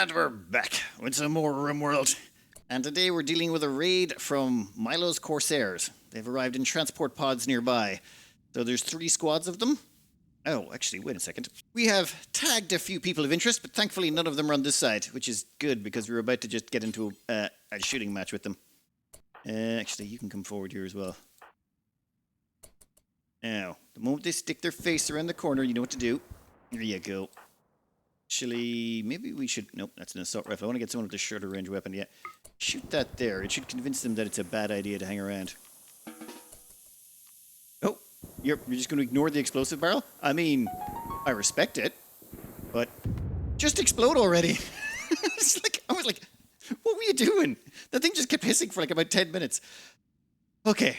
And we're back with some more Rimworld. And today we're dealing with a raid from Milo's Corsairs. They've arrived in transport pods nearby. So there's 3 squads of them. Oh, actually, wait a second. We have tagged a few people of interest, but thankfully none of them are on this side, which is good because we're about to just get into a shooting match with them. Actually, you can come forward here as well. Now, the moment they stick their face around the corner, you know what to do. There you go. Actually, maybe we should... Nope, that's an assault rifle. I want to get someone with a shorter range weapon. Yeah, shoot that there. It should convince them that it's a bad idea to hang around. Oh, you're just going to ignore the explosive barrel? I mean, I respect it, but just explode already. I was like, what were you doing? That thing just kept hissing for like about 10 minutes. Okay,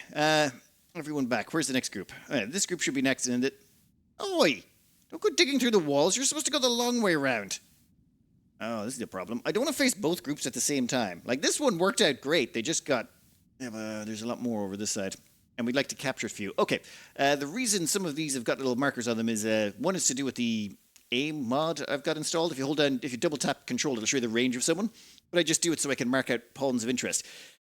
everyone back. Where's the next group? This group should be next, isn't it? Oi! Don't go digging through the walls. You're supposed to go the long way around. Oh, this is the problem. I don't want to face both groups at the same time. Like, this one worked out great. They just got... there's a lot more over this side. And we'd like to capture a few. Okay, the reason some of these have got little markers on them is... one is to do with the aim mod I've got installed. If you double tap control, it'll show you the range of someone. But I just do it so I can mark out pawns of interest.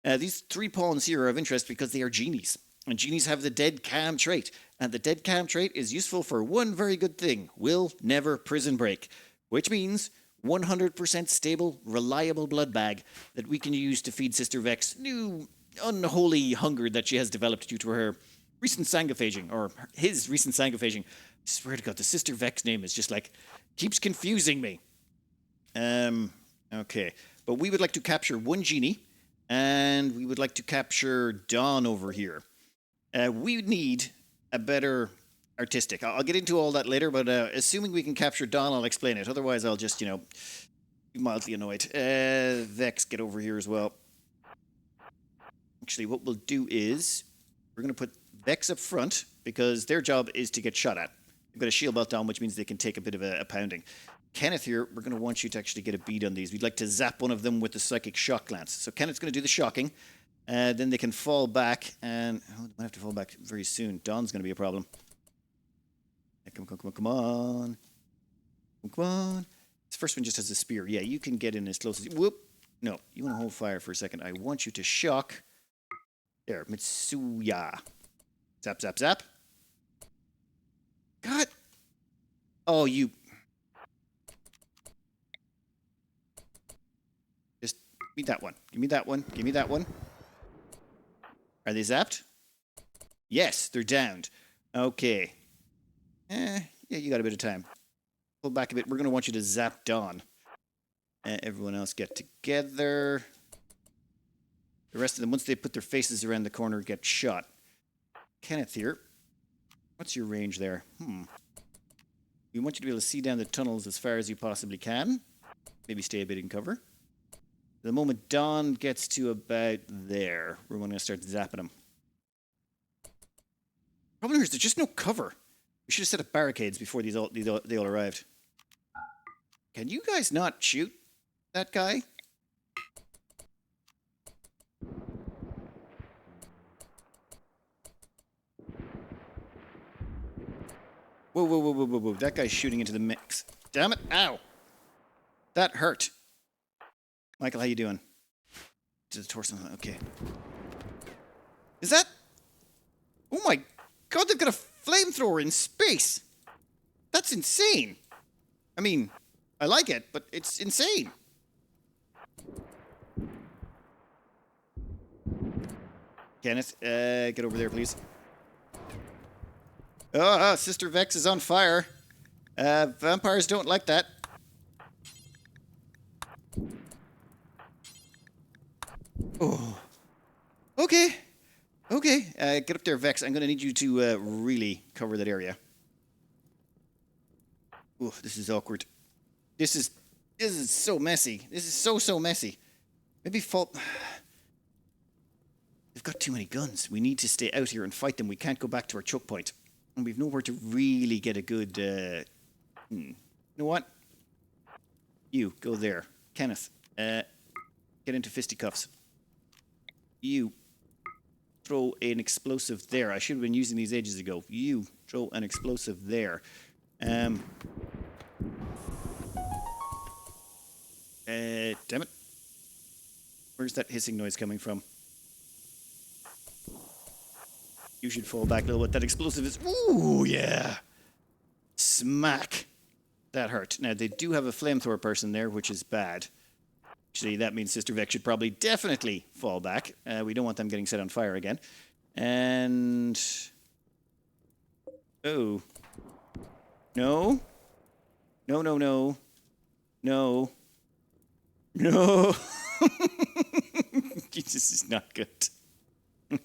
These 3 pawns here are of interest because they are genies. And genies have the dead calm trait. And the dead calm trait is useful for one very good thing. Will never prison break. Which means 100% stable, reliable blood bag that we can use to feed Sister Vex new unholy hunger that she has developed due to her recent sanguifaging. Or his recent sanguifaging. I swear to God, the Sister Vex name is just like... keeps confusing me. Okay. But we would like to capture 1 genie. And we would like to capture Dawn over here. We need a better artistic. I'll get into all that later, but assuming we can capture Dawn, I'll explain it. Otherwise, I'll just, be mildly annoyed. Vex, get over here as well. Actually, what we'll do is we're going to put Vex up front because their job is to get shot at. They've got a shield belt on, which means they can take a bit of a pounding. Kenneth here, we're going to want you to actually get a bead on these. We'd like to zap one of them with the psychic shock glance. So Kenneth's going to do the shocking. Then they can fall back, and... oh, they might have to fall back very soon. Dawn's going to be a problem. Come on. Come on. This first one just has a spear. Yeah, you can get in as close as... whoop! No, you want to hold fire for a second. I want you to shock. There, Mitsuya. Zap, zap, zap. God! Oh, you... just give me that one. Give me that one. Give me that one. Are they zapped? Yes, they're downed. Okay. Yeah, you got a bit of time. Pull back a bit. We're going to want you to zap Dawn. Everyone else get together. The rest of them, once they put their faces around the corner, get shot. Kenneth here. What's your range there? We want you to be able to see down the tunnels as far as you possibly can. Maybe stay a bit in cover. The moment Dawn gets to about there, we're going to start zapping them. Problem here is there's just no cover. We should have set up barricades before they all arrived. Can you guys not shoot that guy? Whoa, whoa, whoa, whoa, whoa, whoa. That guy's shooting into the mix. Damn it. Ow. That hurt. Michael, how you doing? To the torso. Okay. Is that... oh my God, they've got a flamethrower in space. That's insane. I mean, I like it, but it's insane. Kenneth, get over there, please. Oh, Sister Vex is on fire. Vampires don't like that. Oh. Okay. Okay. Get up there, Vex. I'm going to need you to really cover that area. Oh, this is awkward. This is so messy. This is so messy. Maybe fault... they've got too many guns. We need to stay out here and fight them. We can't go back to our choke point. And we've nowhere to really get a good... You know what? You, go there. Kenneth, get into fisticuffs. You throw an explosive there. I should have been using these ages ago. You throw an explosive there. Damn it. Where's that hissing noise coming from? You should fall back a little bit. That explosive is... Ooh, yeah. Smack. That hurt. Now, they do have a flamethrower person there, which is bad. Actually, that means Sister Vex should probably definitely fall back. We don't want them getting set on fire again. And... Oh. No. No, no, no. No. No. This is not good.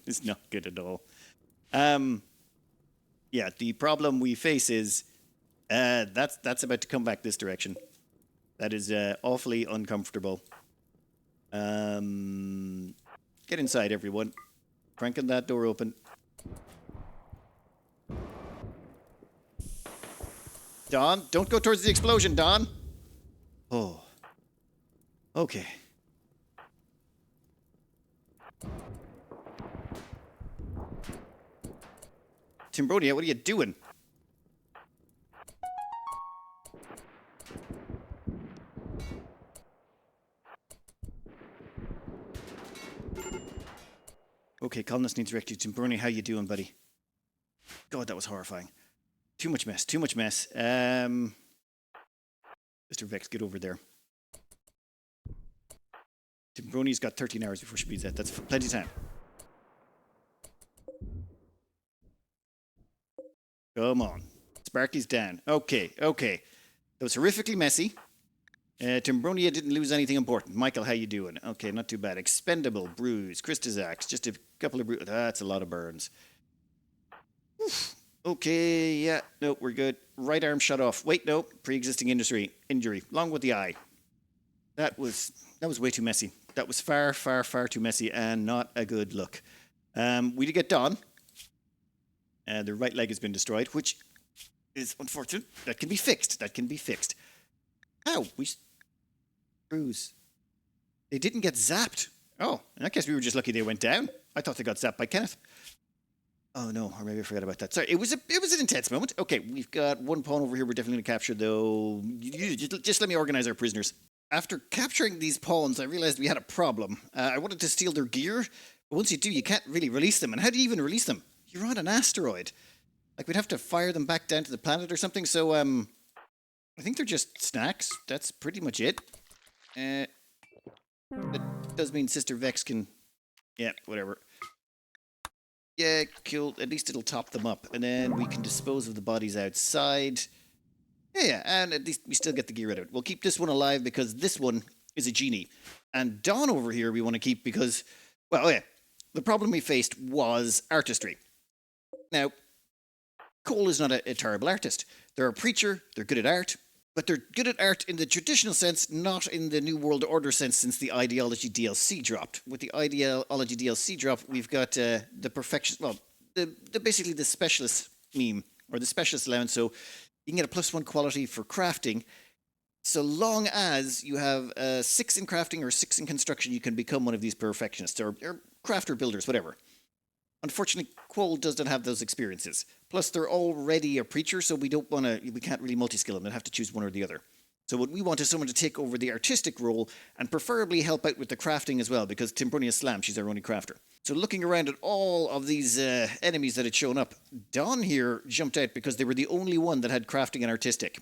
It's not good at all. Yeah, the problem we face is that's about to come back this direction. That is awfully uncomfortable. Get inside, everyone. Cranking that door open. Don, don't go towards the explosion, Don. Oh. Okay. Timbronia, what are you doing? Okay, colonist needs rescue. Timbronia, how you doing, buddy? God, that was horrifying. Too much mess, too much mess. Mr. Vex, get over there. Timbronia's got 13 hours before she beats that. That's plenty of time. Come on. Sparky's down. Okay, okay. That was horrifically messy. Timbronia didn't lose anything important. Michael, how you doing? Okay, not too bad. Expendable, bruise, Christazax, just a couple of bruise. That's a lot of burns. Oof. Okay, yeah, no, we're good. Right arm shut off. Wait, no, pre-existing injury, along with the eye. That was way too messy. That was far, far, far too messy and not a good look. We did get Dawn. The right leg has been destroyed, which is unfortunate. That can be fixed. That can be fixed. How? Bruise. They didn't get zapped. Oh, in that case, we were just lucky they went down. I thought they got zapped by Kenneth. Oh no, or maybe I forgot about that. Sorry, it was an intense moment. Okay, we've got one pawn over here we're definitely going to capture, though. Just let me organize our prisoners. After capturing these pawns, I realized we had a problem. I wanted to steal their gear, but once you do, you can't really release them. And how do you even release them? You're on an asteroid. Like, we'd have to fire them back down to the planet or something, so, I think they're just snacks. That's pretty much it. That does mean Sister Vex can... Yeah, whatever. Yeah, cool. At least it'll top them up. And then we can dispose of the bodies outside. Yeah, and at least we still get the gear out of it. We'll keep this one alive because this one is a genie. And Dawn over here we want to keep because... Well, yeah. The problem we faced was artistry. Now, Cole is not a terrible artist. They're a preacher, they're good at art, but they're good at art in the traditional sense, not in the New World Order sense since the Ideology DLC dropped. With the Ideology DLC drop, we've got the perfection, well, basically the specialist meme, or the specialist allowance, so you can get a +1 quality for crafting. So long as you have 6 in crafting or 6 in construction, you can become one of these perfectionists, or crafter builders, whatever. Unfortunately, Quoll doesn't have those experiences. Plus, they're already a preacher, so we can't really multi-skill them. They'll have to choose one or the other. So what we want is someone to take over the artistic role and preferably help out with the crafting as well, because Timbronia Slam, she's our only crafter. So looking around at all of these enemies that had shown up, Dawn here jumped out because they were the only one that had crafting and artistic.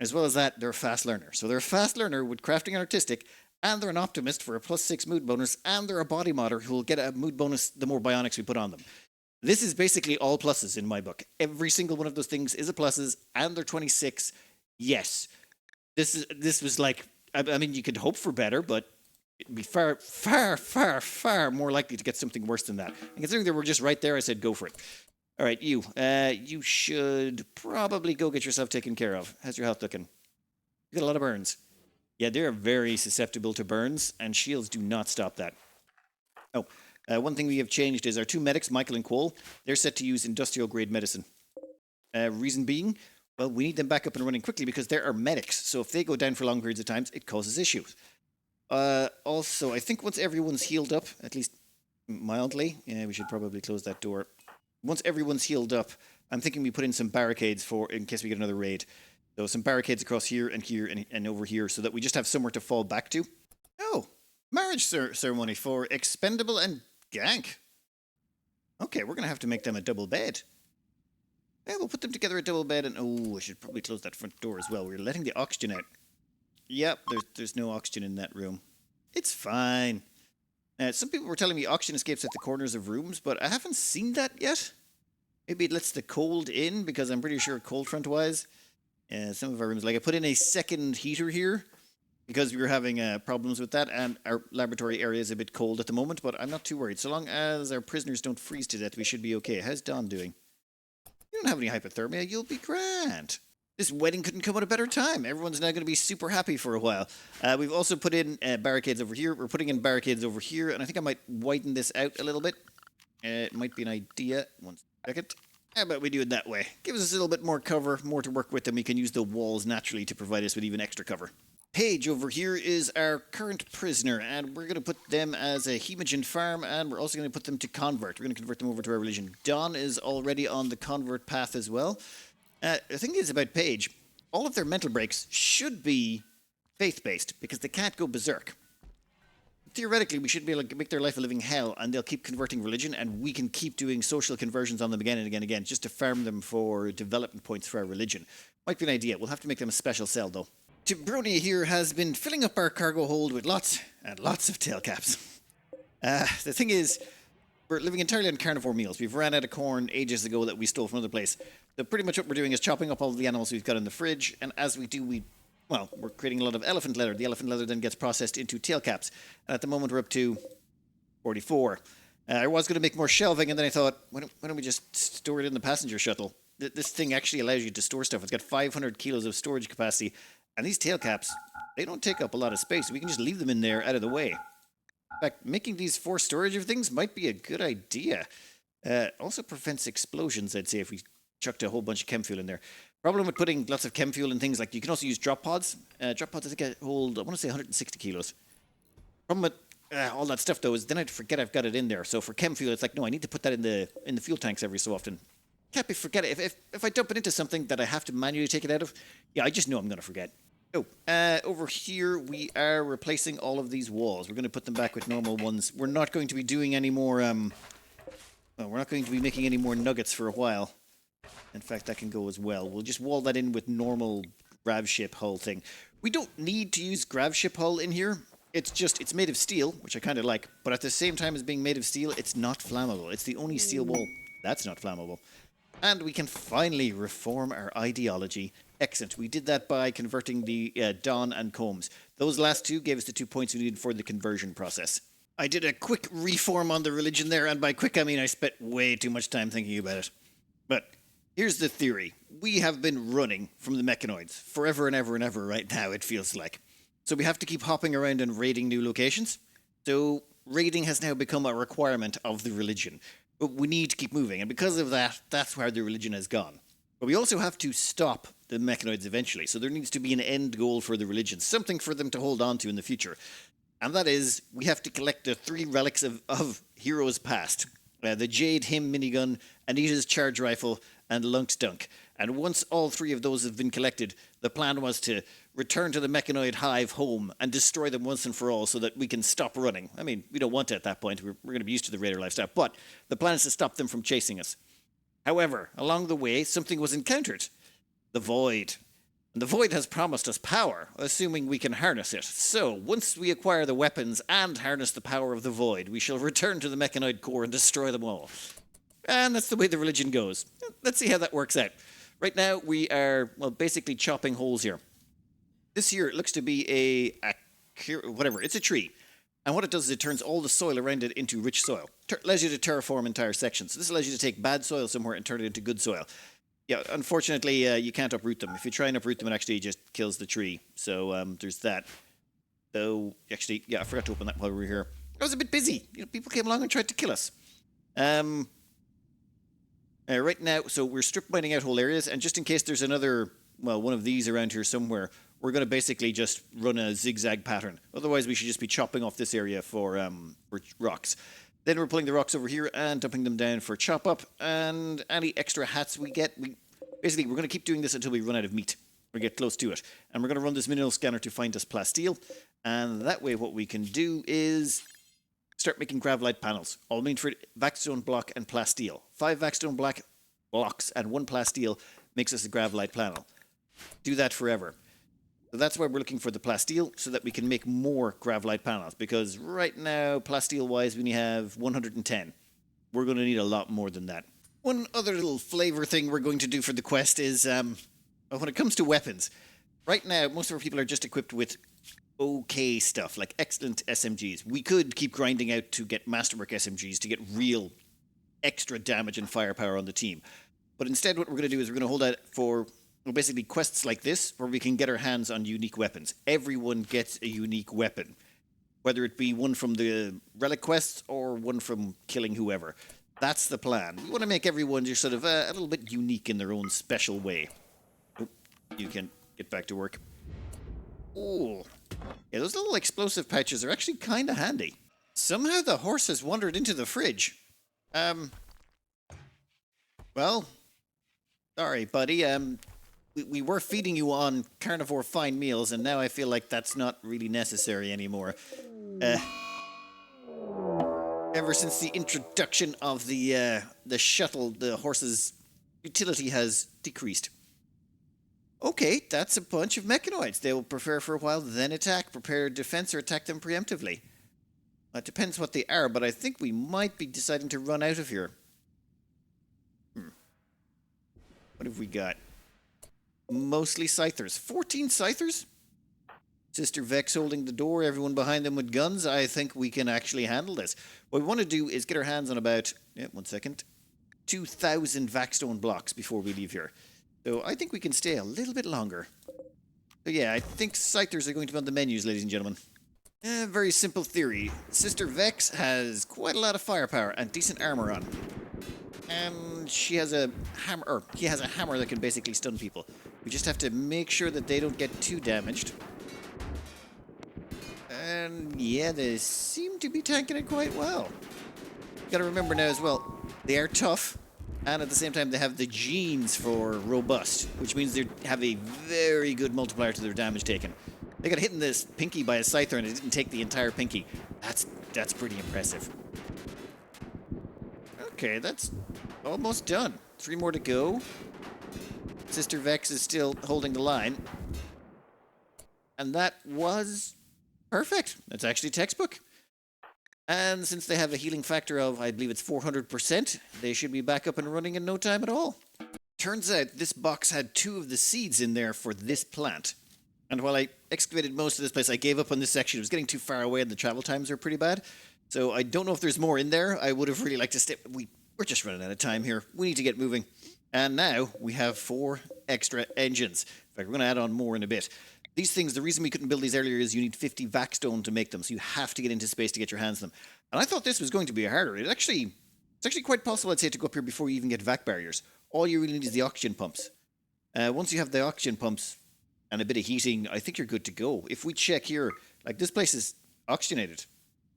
As well as that, they're a fast learner. So they're a fast learner with crafting and artistic, and they're an optimist for a +6 mood bonus, and they're a body modder who will get a mood bonus the more bionics we put on them. This is basically all pluses in my book. Every single one of those things is a pluses, and they're 26. Yes. This was like, I mean, you could hope for better, but it'd be far, far, far, far more likely to get something worse than that. And considering they were just right there, I said go for it. All right, you should probably go get yourself taken care of. How's your health looking? You got a lot of burns. Yeah, they're very susceptible to burns, and shields do not stop that. Oh, one thing we have changed is our 2 medics, Michael and Quoll, they're set to use industrial-grade medicine. Reason being, well, we need them back up and running quickly because they're our medics, so if they go down for long periods of time, it causes issues. Also, I think once everyone's healed up, at least mildly, yeah, we should probably close that door. Once everyone's healed up, I'm thinking we put in some barricades in case we get another raid. So some barricades across here and over here so that we just have somewhere to fall back to. Oh, marriage ceremony for Expendable and Gank. Okay, we're going to have to make them a double bed. Yeah, we'll put them together a double bed and... Oh, I should probably close that front door as well. We're letting the oxygen out. Yep, there's no oxygen in that room. It's fine. Some people were telling me oxygen escapes at the corners of rooms, but I haven't seen that yet. Maybe it lets the cold in, because I'm pretty sure cold front-wise. Some of our rooms... Like, I put in a second heater here, because we were having problems with that, and our laboratory area is a bit cold at the moment, but I'm not too worried. So long as our prisoners don't freeze to death, we should be okay. How's Don doing? You don't have any hypothermia, you'll be grand. This wedding couldn't come at a better time. Everyone's now going to be super happy for a while. We've also put in barricades over here. We're putting in barricades over here, and I think I might widen this out a little bit. It might be an idea. One second. How about we do it that way? Gives us a little bit more cover, more to work with, and we can use the walls naturally to provide us with even extra cover. Paige over here is our current prisoner, and we're going to put them as a hemogen farm, and we're also going to put them to convert. We're going to convert them over to our religion. Don is already on the convert path as well. The thing is about Paige, all of their mental breaks should be faith-based, because they can't go berserk. Theoretically, we should be able to make their life a living hell, and they'll keep converting religion, and we can keep doing social conversions on them again and again and again, just to farm them for development points for our religion. Might be an idea. We'll have to make them a special cell, though. Tibronia here has been filling up our cargo hold with lots and lots of tail caps. The thing is, we're living entirely on carnivore meals. We've ran out of corn ages ago that we stole from another place. So pretty much what we're doing is chopping up all the animals we've got in the fridge, and as we do, we're creating a lot of elephant leather. The elephant leather then gets processed into tail caps. And at the moment, we're up to 44. I was going to make more shelving, and then I thought, why don't we just store it in the passenger shuttle? This thing actually allows you to store stuff. It's got 500 kilos of storage capacity. And these tail caps, they don't take up a lot of space. We can just leave them in there out of the way. In fact, making these for storage of things might be a good idea. Also prevents explosions, I'd say, if we chucked a whole bunch of chemfuel in there. Problem with putting lots of chemfuel in things, like you can also use drop pods. Drop pods, I think, hold, I want to say 160 kilos. Problem with all that stuff, though, is then I'd forget I've got it in there. So for chemfuel, it's like, no, I need to put that in the fuel tanks every so often. Can't be forget it. If I dump it into something that I have to manually take it out of, yeah, I just know I'm going to forget. Oh, over here we are replacing all of these walls. We're going to put them back with normal ones. We're not going to be doing any more, we're not going to be making any more nuggets for a while. In fact, that can go as well. We'll just wall that in with normal gravship hull thing. We don't need to use gravship hull in here. It's made of steel, which I kind of like. But at the same time as being made of steel, it's not flammable. It's the only steel wall that's not flammable. And we can finally reform our ideology. Excellent. We did that by converting the Dawn and Combs. Those last two gave us the 2 points we needed for the conversion process. I did a quick reform on the religion there, and by quick I mean I spent way too much time thinking about it. But here's the theory. We have been running from the mechanoids forever and ever and ever right now, it feels like. So we have to keep hopping around and raiding new locations. So raiding has now become a requirement of the religion. But we need to keep moving, and because of that, that's where the religion has gone. But we also have to stop the mechanoids eventually, so there needs to be an end goal for the religion, something for them to hold on to in the future. And that is, we have to collect the 3 relics of heroes past. The Jade Him minigun, Anita's charge rifle, and Lunk's Dunk. And once all 3 of those have been collected, the plan was to return to the mechanoid hive home and destroy them once and for all so that we can stop running. I mean, we don't want to at that point. We're going to be used to the raider lifestyle. But the plan is to stop them from chasing us. However, along the way, something was encountered. The Void. And the Void has promised us power, assuming we can harness it. So, once we acquire the weapons and harness the power of the Void, we shall return to the mechanoid core and destroy them all. And that's the way the religion goes. Let's see how that works out. Right now, we are, well, basically chopping holes here. This here looks to be whatever, it's a tree. And what it does is it turns all the soil around it into rich soil. Allows you to terraform entire sections. So this allows you to take bad soil somewhere and turn it into good soil. Yeah, unfortunately, you can't uproot them. If you try and uproot them, it actually just kills the tree. So there's that. Though, actually, yeah, I forgot to open that while we were here. I was a bit busy. People came along and tried to kill us. Right now, so we're strip mining out whole areas, and just in case there's another, well, one of these around here somewhere, we're going to basically just run a zigzag pattern. Otherwise, we should just be chopping off this area for rocks. Then we're pulling the rocks over here and dumping them down for chop up, and any extra hats we get, we're going to keep doing this until we run out of meat. or get close to it. And we're going to run this mineral scanner to find us plasteel. And that way what we can do is start making gravelite panels. All mean for vaxstone block and plasteel. 5 vaxstone black blocks and 1 plasteel makes us a gravelite panel. Do that forever. So that's why we're looking for the plasteel, so that we can make more gravelite panels. Because right now, plasteel-wise, we only have 110. We're going to need a lot more than that. One other little flavor thing we're going to do for the quest is, when it comes to weapons, right now, most of our people are just equipped with okay stuff, like excellent SMGs. We could keep grinding out to get masterwork SMGs to get real extra damage and firepower on the team. But instead, what we're going to do is we're going to hold out for basically quests like this, where we can get our hands on unique weapons. Everyone gets a unique weapon, whether it be one from the relic quests or one from killing whoever. That's the plan. We want to make everyone just sort of a little bit unique in their own special way. Oh, you can get back to work. Oh, yeah, those little explosive pouches are actually kind of handy. Somehow the horse has wandered into the fridge. Well, sorry, buddy. We were feeding you on carnivore fine meals, and now I feel like that's not really necessary anymore. Ever since the introduction of the shuttle, the horse's utility has decreased. Okay, that's a bunch of mechanoids. They will prepare for a while, then attack, prepare defense, or attack them preemptively. It depends what they are, but I think we might be deciding to run out of here. What have we got? Mostly Scythers. 14 Scythers? Sister Vex holding the door, everyone behind them with guns. I think we can actually handle this. What we want to do is get our hands on about, 2,000 Vaxstone blocks before we leave here. So I think we can stay a little bit longer. So yeah, I think Scythers are going to be on the menus, ladies and gentlemen. Very simple theory. Sister Vex has quite a lot of firepower and decent armor on. And she has a hammer, or he has a hammer that can basically stun people. We just have to make sure that they don't get too damaged. And yeah, they seem to be tanking it quite well. You gotta remember now as well, they are tough, and at the same time they have the genes for robust, which means they have a very good multiplier to their damage taken. They got hit in this pinky by a Scyther and it didn't take the entire pinky. That's pretty impressive. Okay, that's almost done. 3 more to go. Sister Vex is still holding the line. And that was perfect. That's actually textbook. And since they have a healing factor of, I believe it's 400%, they should be back up and running in no time at all. Turns out this box had 2 of the seeds in there for this plant. And while I excavated most of this place, I gave up on this section. It was getting too far away and the travel times are pretty bad. So I don't know if there's more in there. I would have really liked to stay. We're just running out of time here. We need to get moving. And now we have 4 extra engines. In fact, we're going to add on more in a bit. These things, the reason we couldn't build these earlier is you need 50 Vaxstone to make them. So you have to get into space to get your hands on them. And I thought this was going to be harder. It's actually quite possible, I'd say, to go up here before you even get vac barriers. All you really need is the oxygen pumps. Once you have the oxygen pumps and a bit of heating, I think you're good to go. If we check here, like this place is oxygenated.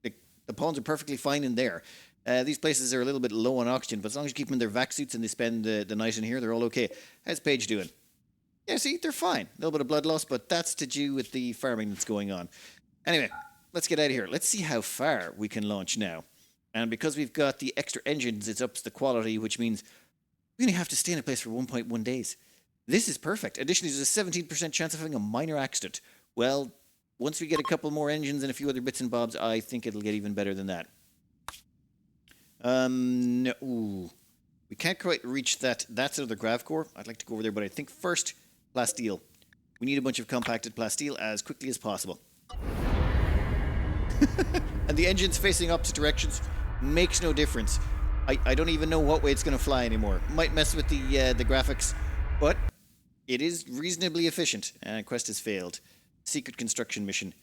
The pawns are perfectly fine in there. These places are a little bit low on oxygen, but as long as you keep them in their vac suits and they spend the night in here, they're all okay. How's Paige doing? Yeah, see, they're fine. A little bit of blood loss, but that's to do with the farming that's going on. Anyway, let's get out of here. Let's see how far we can launch now. And because we've got the extra engines, it ups the quality, which means we only have to stay in a place for 1.1 days. This is perfect. Additionally, there's a 17% chance of having a minor accident. Well, once we get a couple more engines and a few other bits and bobs, I think it'll get even better than that. No, ooh. We can't quite reach that. That's another grav core. I'd like to go over there, but I think first, plasteel. We need a bunch of compacted plasteel as quickly as possible. And the engines facing opposite directions makes no difference. I don't even know what way it's going to fly anymore. Might mess with the graphics, but it is reasonably efficient. Quest has failed. Secret construction mission.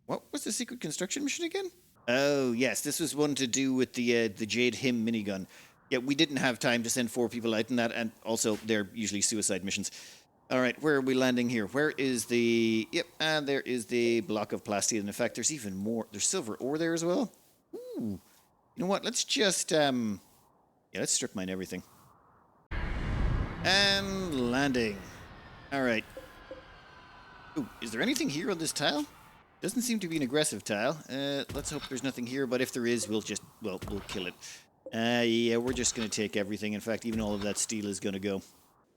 What was the secret construction mission again? Oh, yes, this was one to do with the Jade Him minigun. Yeah, we didn't have time to send 4 people out in that, and also they're usually suicide missions. All right, where are we landing here? Where is the... Yep, and there is the block of plasteel. And in fact, there's even more. There's silver ore there as well. Ooh. You know what? Let's just... Yeah, let's strip mine everything. And landing. All right. Ooh, is there anything here on this tile? Doesn't seem to be an aggressive tile. Let's hope there's nothing here, but if there is, we'll kill it. Yeah, we're just going to take everything. In fact, even all of that steel is going to go.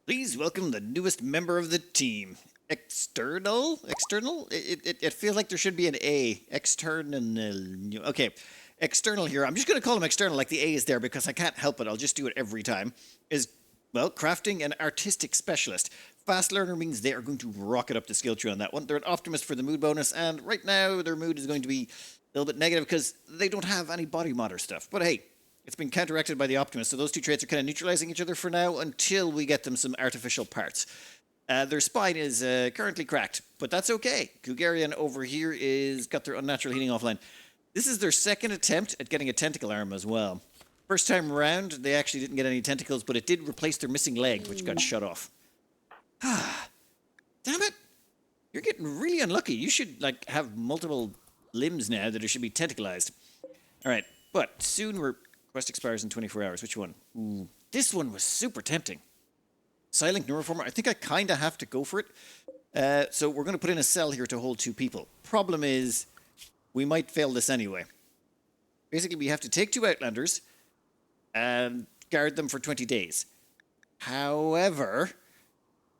Please welcome the newest member of the team. External? External? It feels like there should be an A. External. Okay. External here. I'm just going to call him external like the A is there because I can't help it. I'll just do it every time. Is, well, crafting and artistic specialist. Fast learner means they are going to rocket up the skill tree on that one. They're an optimist for the mood bonus, and right now their mood is going to be a little bit negative because they don't have any body modder stuff. But hey, it's been counteracted by the optimist, so those two traits are kind of neutralizing each other for now until we get them some artificial parts. Their spine is currently cracked, but that's okay. Kugarian over here is got their unnatural healing offline. This is their second attempt at getting a tentacle arm as well. First time around, they actually didn't get any tentacles, but it did replace their missing leg, which got shut off. Damn it! You're getting really unlucky. You should, like, have multiple limbs now that should be tentacleized. Alright, but soon quest expires in 24 hours. Which one? Ooh, this one was super tempting. Silent Neuroformer. I think I kind of have to go for it. So we're going to put in a cell here to hold 2 people. Problem is, we might fail this anyway. Basically, we have to take 2 Outlanders and guard them for 20 days. However,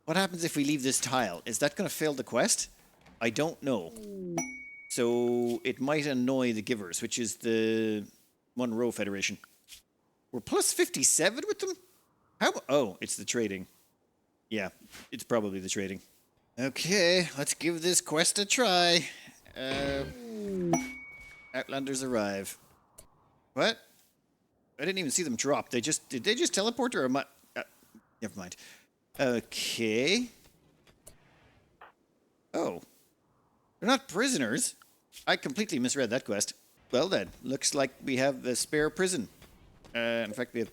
what happens if we leave this tile? Is that going to fail the quest? I don't know. So it might annoy the givers, which is the Monroe Federation. We're plus 57 with them? Oh, it's the trading. Yeah, it's probably the trading. Okay, let's give this quest a try. Outlanders arrive. What? I didn't even see them drop. Did they just teleport or am I... never mind. Okay. Oh. They're not prisoners. I completely misread that quest. Well then, looks like we have a spare prison. In fact, we have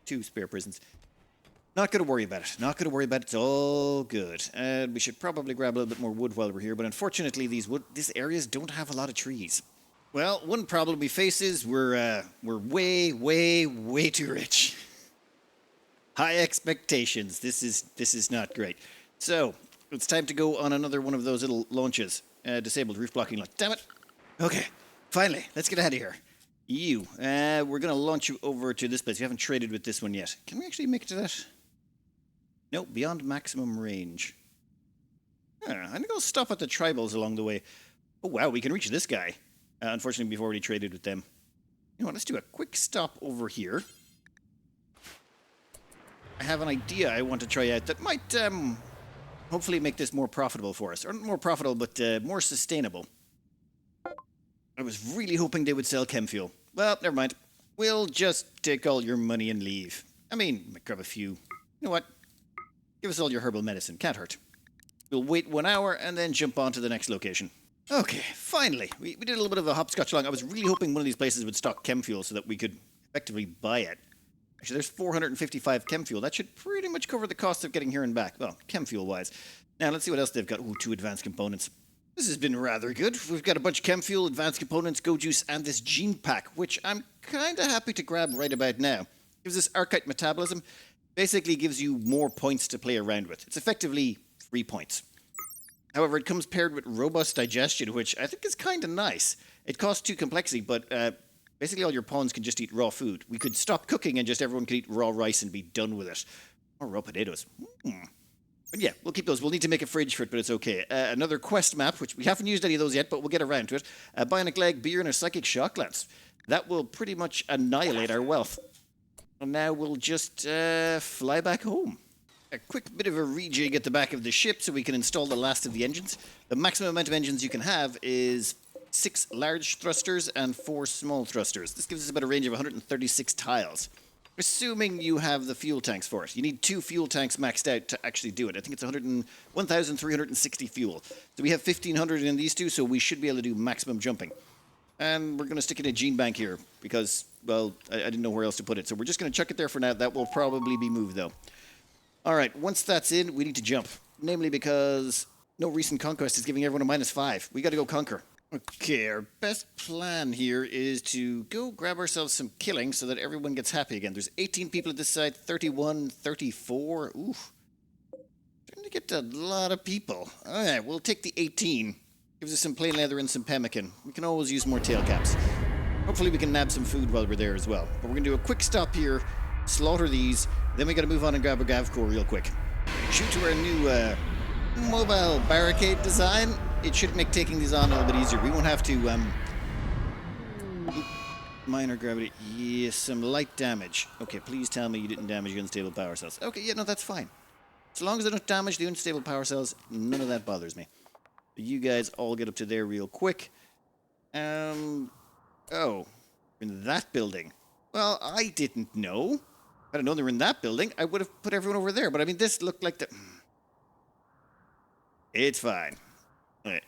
2 spare prisons. Not going to worry about it. Not going to worry about it. It's all good. We should probably grab a little bit more wood while we're here, but unfortunately, these areas don't have a lot of trees. Well, one problem we face is we're way, way, way too rich. High expectations. This is not great. So, it's time to go on another one of those little launches. Disabled roof blocking launch. Damn it. Okay, finally, let's get out of here. We're going to launch you over to this place. We haven't traded with this one yet. Can we actually make it to that? No, beyond maximum range. I think I'll stop at the tribals along the way. Oh, wow, we can reach this guy. Unfortunately, we've already traded with them. You know what, let's do a quick stop over here. I have an idea I want to try out that might hopefully make this more profitable for us. Or not more profitable, but more sustainable. I was really hoping they would sell chemfuel. Well, never mind. We'll just take all your money and leave. I mean, grab a few. You know what? Give us all your herbal medicine. Can't hurt. We'll wait 1 hour and then jump on to the next location. Okay, finally. We did a little bit of a hopscotch along. I was really hoping one of these places would stock chemfuel so that we could effectively buy it. Actually, there's 455 chemfuel. That should pretty much cover the cost of getting here and back. Well, chemfuel-wise. Now, let's see what else they've got. Ooh, 2 advanced components. This has been rather good. We've got a bunch of chemfuel, advanced components, go juice, and this gene pack, which I'm kind of happy to grab right about now. Gives us archite metabolism. Basically gives you more points to play around with. It's effectively 3 points. However, it comes paired with robust digestion, which I think is kind of nice. It costs 2 complexity, but basically all your pawns can just eat raw food. We could stop cooking and just everyone could eat raw rice and be done with it. Or raw potatoes. But yeah, we'll keep those. We'll need to make a fridge for it, but it's okay. Another quest map, which we haven't used any of those yet, but we'll get around to it. A bionic leg, beer, and a psychic shock lance. That will pretty much annihilate our wealth. And now we'll just fly back home. A quick bit of a rejig at the back of the ship so we can install the last of the engines. The maximum amount of engines you can have is 6 large thrusters and 4 small thrusters. This gives us about a range of 136 tiles. Assuming you have the fuel tanks for it. You need 2 fuel tanks maxed out to actually do it. I think it's 1,360 fuel. So we have 1,500 in these 2, so we should be able to do maximum jumping. And we're going to stick it in a gene bank here because, well, I didn't know where else to put it. So we're just going to chuck it there for now. That will probably be moved, though. All right, once that's in, we need to jump. Namely because no recent conquest is giving everyone a -5. We got to go conquer. Okay, our best plan here is to go grab ourselves some killing so that everyone gets happy again. There's 18 people at this side, 31, 34. Oof. Starting to get a lot of people. All right, we'll take the 18. Gives us some plain leather and some pemmican. We can always use more tail caps. Hopefully we can nab some food while we're there as well. But we're going to do a quick stop here, slaughter these, then we got to move on and grab a Gavcore real quick. Shoot to our new mobile barricade design. It should make taking these on a little bit easier. We won't have to... minor gravity. Yes, some light damage. Okay, please tell me you didn't damage your unstable power cells. Okay, yeah, no, that's fine. So long as I don't damage the unstable power cells, none of that bothers me. You guys all get up to there real quick. Oh, in that building. Well, I didn't know. If I'd have known they were in that building, I would have put everyone over there. But I mean, this looked like the... It's fine. All right,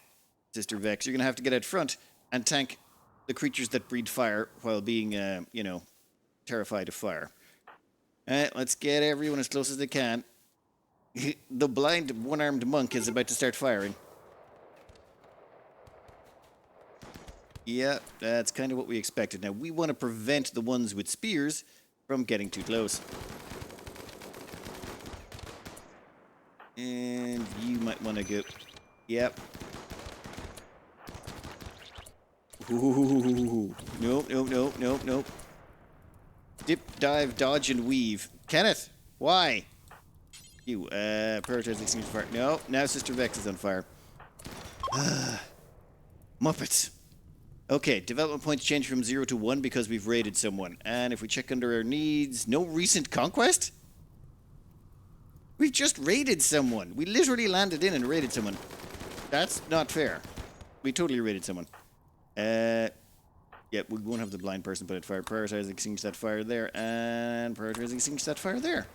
Sister Vex, you're going to have to get out front and tank the creatures that breathe fire while being, you know, terrified of fire. All right, let's get everyone as close as they can. The blind one-armed monk is about to start firing. Yeah, that's kind of what we expected. Now, we want to prevent the ones with spears from getting too close. And you might want to go... Yep. Ooh. Nope. Dip, dive, dodge, and weave. Kenneth, why? You, prioritize extinguishing fire. No, now Sister Vex is on fire. Muppets. Okay, development points change from 0 to 1 because we've raided someone. And if we check under our needs, no recent conquest? We've just raided someone. We literally landed in and raided someone. That's not fair. We totally raided someone. Yeah, we won't have the blind person put out fire. Prioritize extinguish that fire there. And prioritize extinguish that fire there.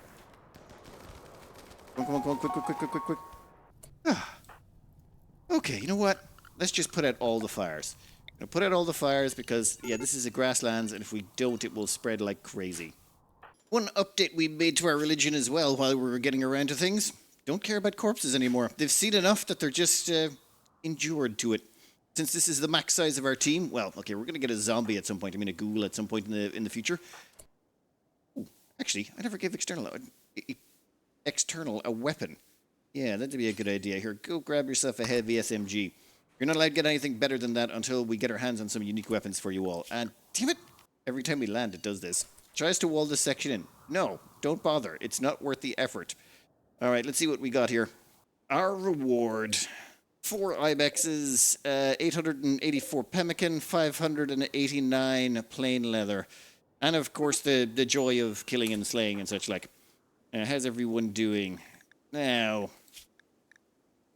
Come on, quick. Okay, you know what? Let's just put out all the fires. Put out all the fires because, yeah, this is a grasslands, and if we don't, it will spread like crazy. One update we made to our religion as well while we were getting around to things. Don't care about corpses anymore. They've seen enough that they're just endured to it. Since this is the max size of our team, well, okay, we're going to get a zombie at some point. I mean, a ghoul at some point in the future. Ooh, actually, I never gave external a weapon. Yeah, that'd be a good idea. Here, go grab yourself a heavy SMG. You're not allowed to get anything better than that until we get our hands on some unique weapons for you all. And, damn it, every time we land, it does this. Tries to wall this section in. No, don't bother. It's not worth the effort. All right, let's see what we got here. Our reward. 4 ibexes, 884 pemmican, 589 plain leather. And, of course, the joy of killing and slaying and such like. How's everyone doing? Now...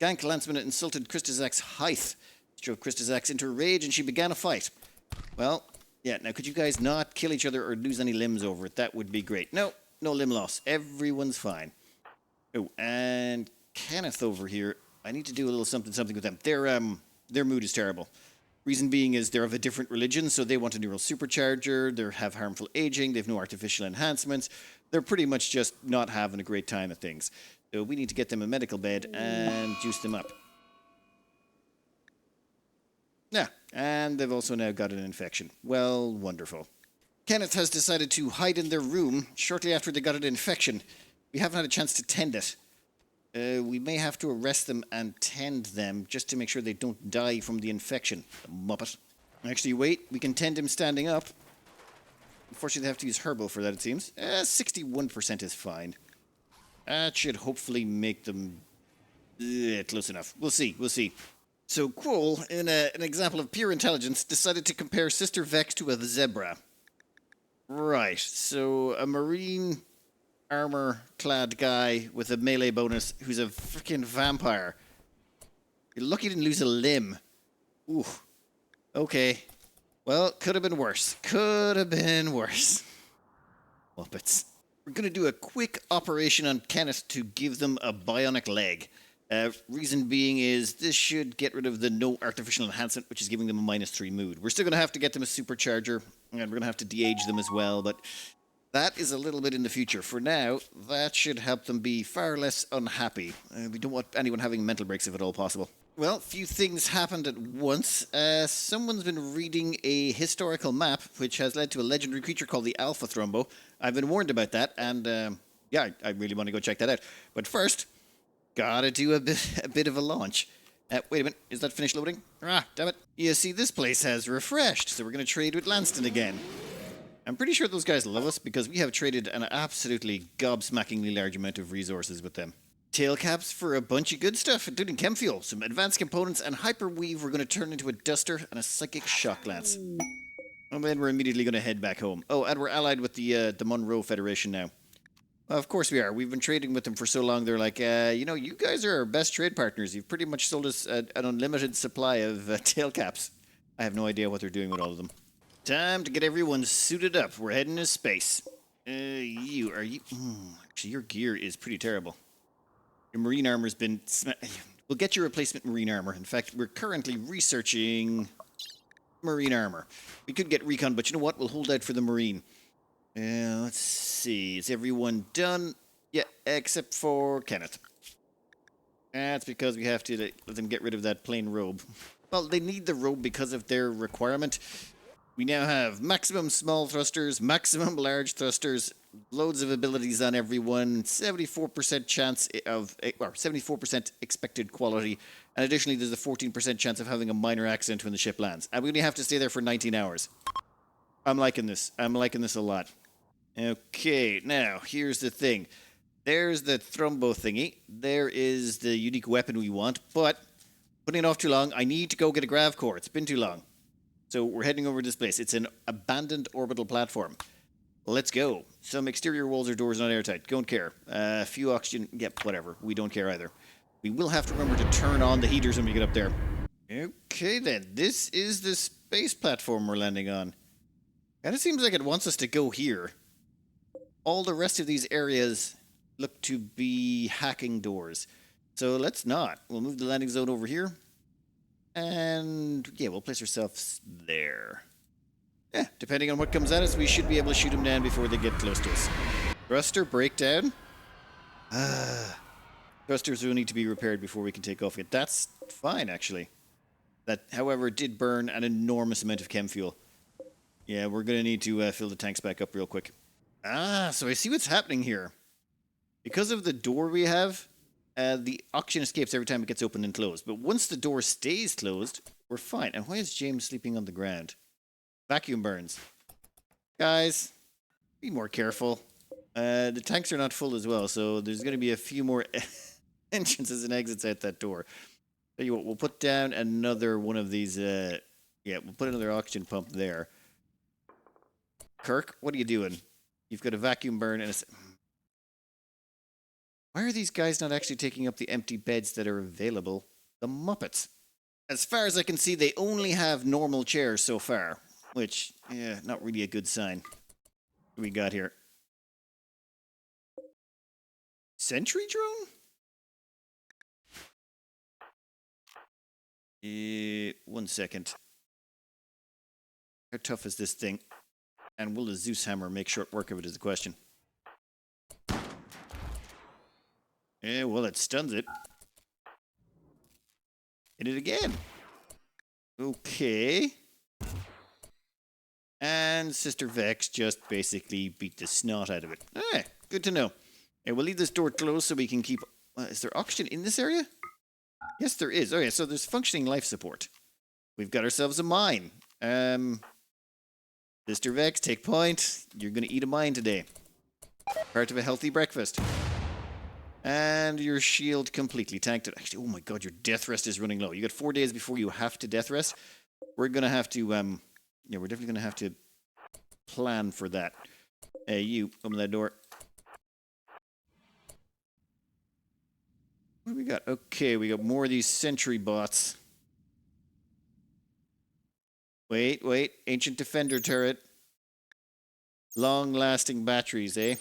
Gank Lanceman insulted Christazak's height. Drove Christazak into a rage and she began a fight. Well, yeah, now could you guys not kill each other or lose any limbs over it? That would be great. No limb loss. Everyone's fine. Oh, and Kenneth over here, I need to do a little something with them. Their mood is terrible. Reason being is they're of a different religion, so they want a neural supercharger, they have harmful aging, they have no artificial enhancements. They're pretty much just not having a great time at things. So we need to get them a medical bed and juice them up. Yeah, and they've also now got an infection. Well, wonderful. Kenneth has decided to hide in their room shortly after they got an infection. We haven't had a chance to tend it. We may have to arrest them and tend them just to make sure they don't die from the infection. The muppet. Actually, wait, we can tend him standing up. Unfortunately, they have to use herbal for that, it seems. 61% is fine. That should hopefully make them close enough. We'll see. So Quoll, in an example of pure intelligence, decided to compare Sister Vex to a zebra. Right, so a marine armor-clad guy with a melee bonus who's a freaking vampire. You're lucky you didn't lose a limb. Ooh. Okay. Well, could have been worse. Muppets. We're going to do a quick operation on Kenneth to give them a bionic leg. Reason being is this should get rid of the no artificial enhancement, which is giving them a -3 mood. We're still going to have to get them a supercharger, and we're going to have to de-age them as well, but that is a little bit in the future. For now, that should help them be far less unhappy. We don't want anyone having mental breaks if at all possible. Well, few things happened at once. Someone's been reading a historical map, which has led to a legendary creature called the Alpha Thrombo. I've been warned about that, and yeah, I really want to go check that out. But first, Gotta do a bit of a launch. Wait a minute, is that finished loading? Ah, damn it. You see, this place has refreshed, so we're gonna trade with Lanston again. I'm pretty sure those guys love us because we have traded an absolutely gobsmackingly large amount of resources with them. Tail caps for a bunch of good stuff, including chemfuel, some advanced components, and hyperweave we're going to turn into a duster and a psychic shock lance. And then we're immediately going to head back home. Oh, and we're allied with the Monroe Federation now. Well, of course we are. We've been trading with them for so long, they're like, you know, you guys are our best trade partners. You've pretty much sold us an unlimited supply of tail caps. I have no idea what they're doing with all of them. Time to get everyone suited up. We're heading to space. Actually, your gear is pretty terrible. Your marine armor's been... We'll get your replacement marine armor. In fact, we're currently researching marine armor. We could get recon, but you know what? We'll hold out for the marine. Let's see. Is everyone done? Yeah, except for Kenneth. That's because we have to let them get rid of that plain robe. Well, they need the robe because of their requirement. We now have maximum small thrusters, maximum large thrusters, loads of abilities on everyone, 74% chance of, or 74% expected quality, and additionally there's a 14% chance of having a minor accident when the ship lands. And we only have to stay there for 19 hours. I'm liking this. I'm liking this a lot. Okay, now, here's the thing. There's the thrombo thingy. There is the unique weapon we want, but putting it off too long, I need to go get a grav core. It's been too long. So we're heading over to this place. It's an abandoned orbital platform. Let's go. Some exterior walls or doors not airtight. Don't care. A few oxygen. Yep, whatever. We don't care either. We will have to remember to turn on the heaters when we get up there. Okay then. This is the space platform we're landing on. Kind of seems like it wants us to go here. All the rest of these areas look to be hacking doors. So let's not. We'll move the landing zone over here. And yeah, we'll place ourselves there. Yeah, depending on what comes at us, we should be able to shoot them down before they get close to us. Thruster breakdown. Thrusters will need to be repaired before we can take off yet. That's fine, actually. That, however, did burn an enormous amount of chem fuel. Yeah, we're going to need to fill the tanks back up real quick. So I see what's happening here. Because of the door we have, the oxygen escapes every time it gets opened and closed. But once the door stays closed, we're fine. And why is James sleeping on the ground? Vacuum burns. Guys, be more careful. The tanks are not full as well, so there's going to be a few more entrances and exits out that door. Tell you what, we'll put down another one of these. Yeah, we'll put another oxygen pump there. Kirk, what are you doing? You've got a vacuum burn and a... Why are these guys not actually taking up the empty beds that are available? The Muppets. As far as I can see, they only have normal chairs so far. Which, yeah, not really a good sign. What do we got here? Sentry drone? 1 second. How tough is this thing? And will the Zeus hammer make short work of it is the question. Yeah, well, it stuns it. Hit it again. Okay. And Sister Vex just basically beat the snot out of it. Alright, good to know. Okay, we'll leave this door closed so we can keep... is there oxygen in this area? Yes, there is. Okay, so there's functioning life support. We've got ourselves a mine. Sister Vex, take point. You're going to eat a mine today. Part of a healthy breakfast. And your shield completely tanked it. Actually, oh my god, your death rest is running low. You got 4 days before you have to death rest. We're going to have to... yeah, we're definitely going to have to plan for that. Hey, you, open that door. What do we got? Okay, we got more of these sentry bots. Wait. Ancient Defender turret. Long-lasting batteries, eh?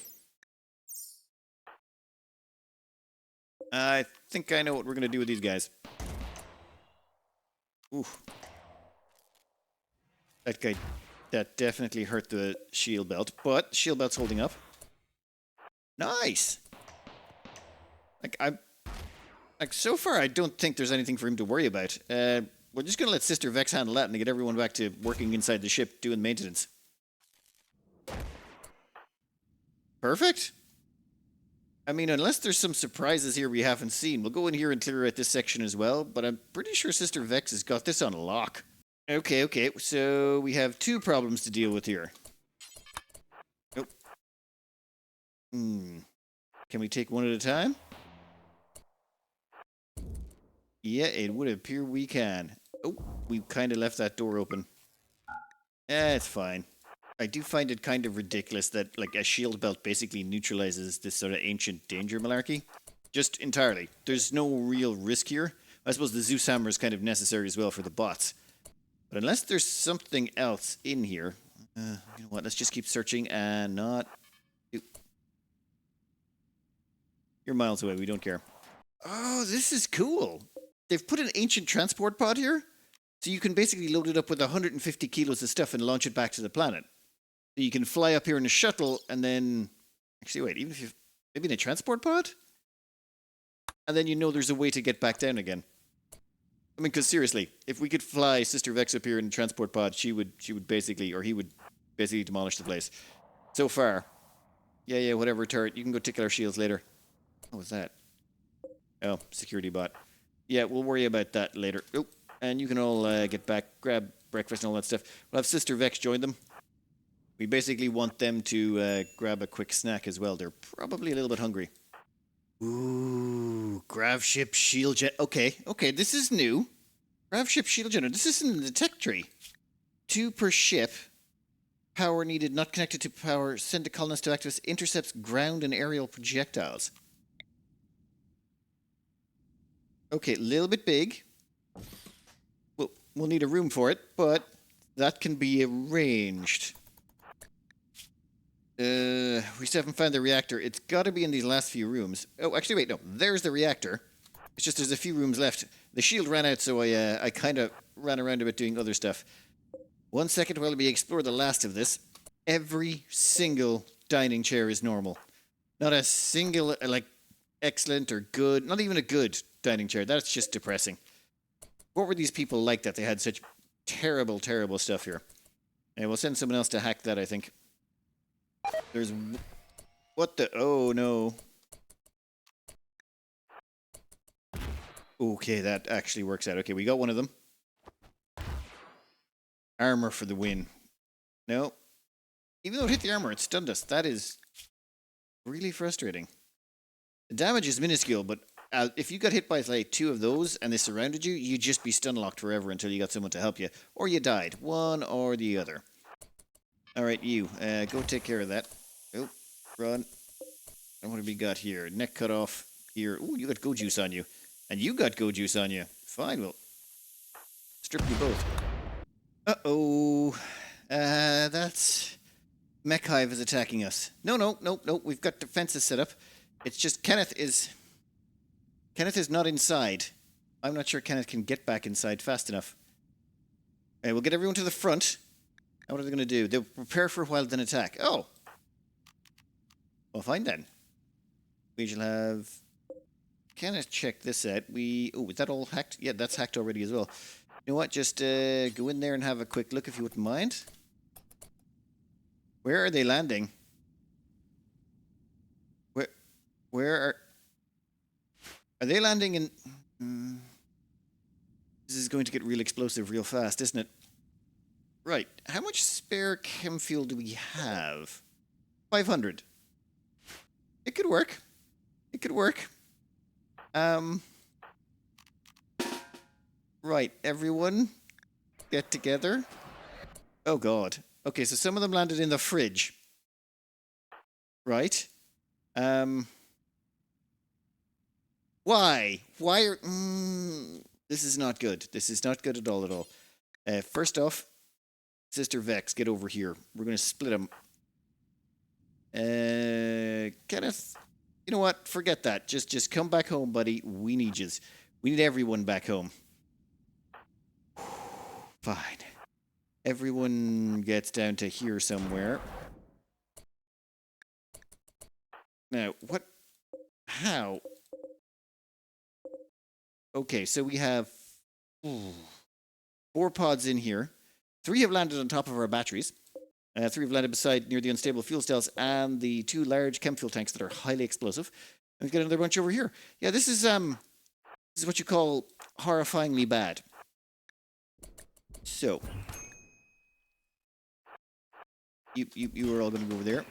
I think I know what we're going to do with these guys. Ooh. That definitely hurt the shield belt, but the shield belt's holding up. Nice! So far, I don't think there's anything for him to worry about. We're just going to let Sister Vex handle that and get everyone back to working inside the ship, doing maintenance. Perfect. I mean, unless there's some surprises here we haven't seen, we'll go in here and clear out this section as well, but I'm pretty sure Sister Vex has got this on lock. Okay, so we have two problems to deal with here. Nope. Can we take one at a time? Yeah, it would appear we can. Oh, we kind of left that door open. It's fine. I do find it kind of ridiculous that, like, a shield belt basically neutralizes this sort of ancient danger malarkey. Just entirely. There's no real risk here. I suppose the Zeus hammer is kind of necessary as well for the bots. But unless there's something else in here... you know what, let's just keep searching and not... You're miles away, we don't care. Oh, this is cool. They've put an ancient transport pod here, so you can basically load it up with 150 kilos of stuff and launch it back to the planet. So you can fly up here in a shuttle and then... Actually, wait, even if you... Maybe in a transport pod? And then you know there's a way to get back down again. I mean, because seriously, if we could fly Sister Vex up here in a transport pod, she would basically, or he would basically demolish the place. So far. Yeah, whatever, turret. You can go tickle our shields later. What was that? Oh, security bot. Yeah, we'll worry about that later. Oh, and you can all get back, grab breakfast and all that stuff. We'll have Sister Vex join them. We basically want them to grab a quick snack as well. They're probably a little bit hungry. Ooh, grav ship shield gen... Okay, this is new. Grav ship shield generator. This isn't in the tech tree. 2 per ship. Power needed, not connected to power. Send a colonist to activate. Intercepts ground and aerial projectiles. Okay, a little bit big. We'll need a room for it, but that can be arranged. We still haven't found the reactor. It's got to be in these last few rooms. Oh, actually, wait, no. There's the reactor. It's just there's a few rooms left. The shield ran out, so I kind of ran around a bit doing other stuff. 1 second while we explore the last of this. Every single dining chair is normal. Not a single, like, excellent or good, not even a good dining chair. That's just depressing. What were these people like that they had such terrible, terrible stuff here? And we'll send someone else to hack that, I think. There's... What the... Oh, no. Okay, that actually works out. Okay, we got one of them. Armor for the win. No. Even though it hit the armor, it stunned us. That is really frustrating. The damage is minuscule, but if you got hit by, like, 2 of those and they surrounded you, you'd just be stun locked forever until you got someone to help you. Or you died. One or the other. Alright, you. Go take care of that. Oh, run. And what have we got here? Neck cut off here. Ooh, you got go juice on you. And you got go juice on you. Fine, we'll strip you both. Uh-oh. That's... Mech Hive is attacking us. No. We've got defenses set up. It's just Kenneth is not inside. I'm not sure Kenneth can get back inside fast enough. We'll get everyone to the front. Now what are they going to do? They'll prepare for a while, then attack. Oh! Well, fine then. We shall have... Kenneth check this out. Oh, is that all hacked? Yeah, that's hacked already as well. You know what? Just go in there and have a quick look if you wouldn't mind. Where are they landing? Where are they landing in... This is going to get real explosive real fast, isn't it? Right. How much spare chem fuel do we have? 500. It could work. It could work. Right. Everyone get together. Oh, God. Okay, so some of them landed in the fridge. Right. Why? Why are... this is not good. This is not good at all. First off, Sister Vex, get over here. We're going to split them. Kenneth, you know what? Forget that. Just come back home, buddy. We need yous. We need everyone back home. Fine. Everyone gets down to here somewhere. Now, what? How? Okay, so we have 4 pods in here. 3 have landed on top of our batteries. Three have landed beside near the unstable fuel cells and the two large chemfuel tanks that are highly explosive. And we've got another bunch over here. Yeah, this is what you call horrifyingly bad. So you are all going to go over there.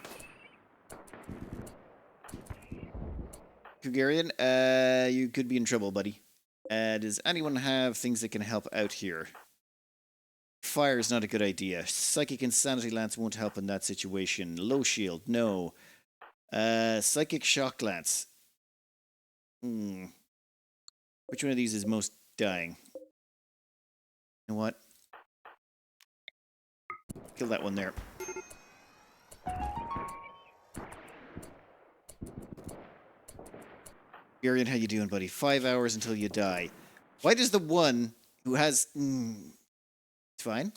Kugarian, you could be in trouble, buddy. Does anyone have things that can help out here? Fire is not a good idea. Psychic Insanity Lance won't help in that situation. Low Shield, no. Psychic Shock Lance. Which one of these is most dying? You know what? Kill that one there. Garion, how you doing, buddy? 5 hours until you die. Why does the one who has... it's fine.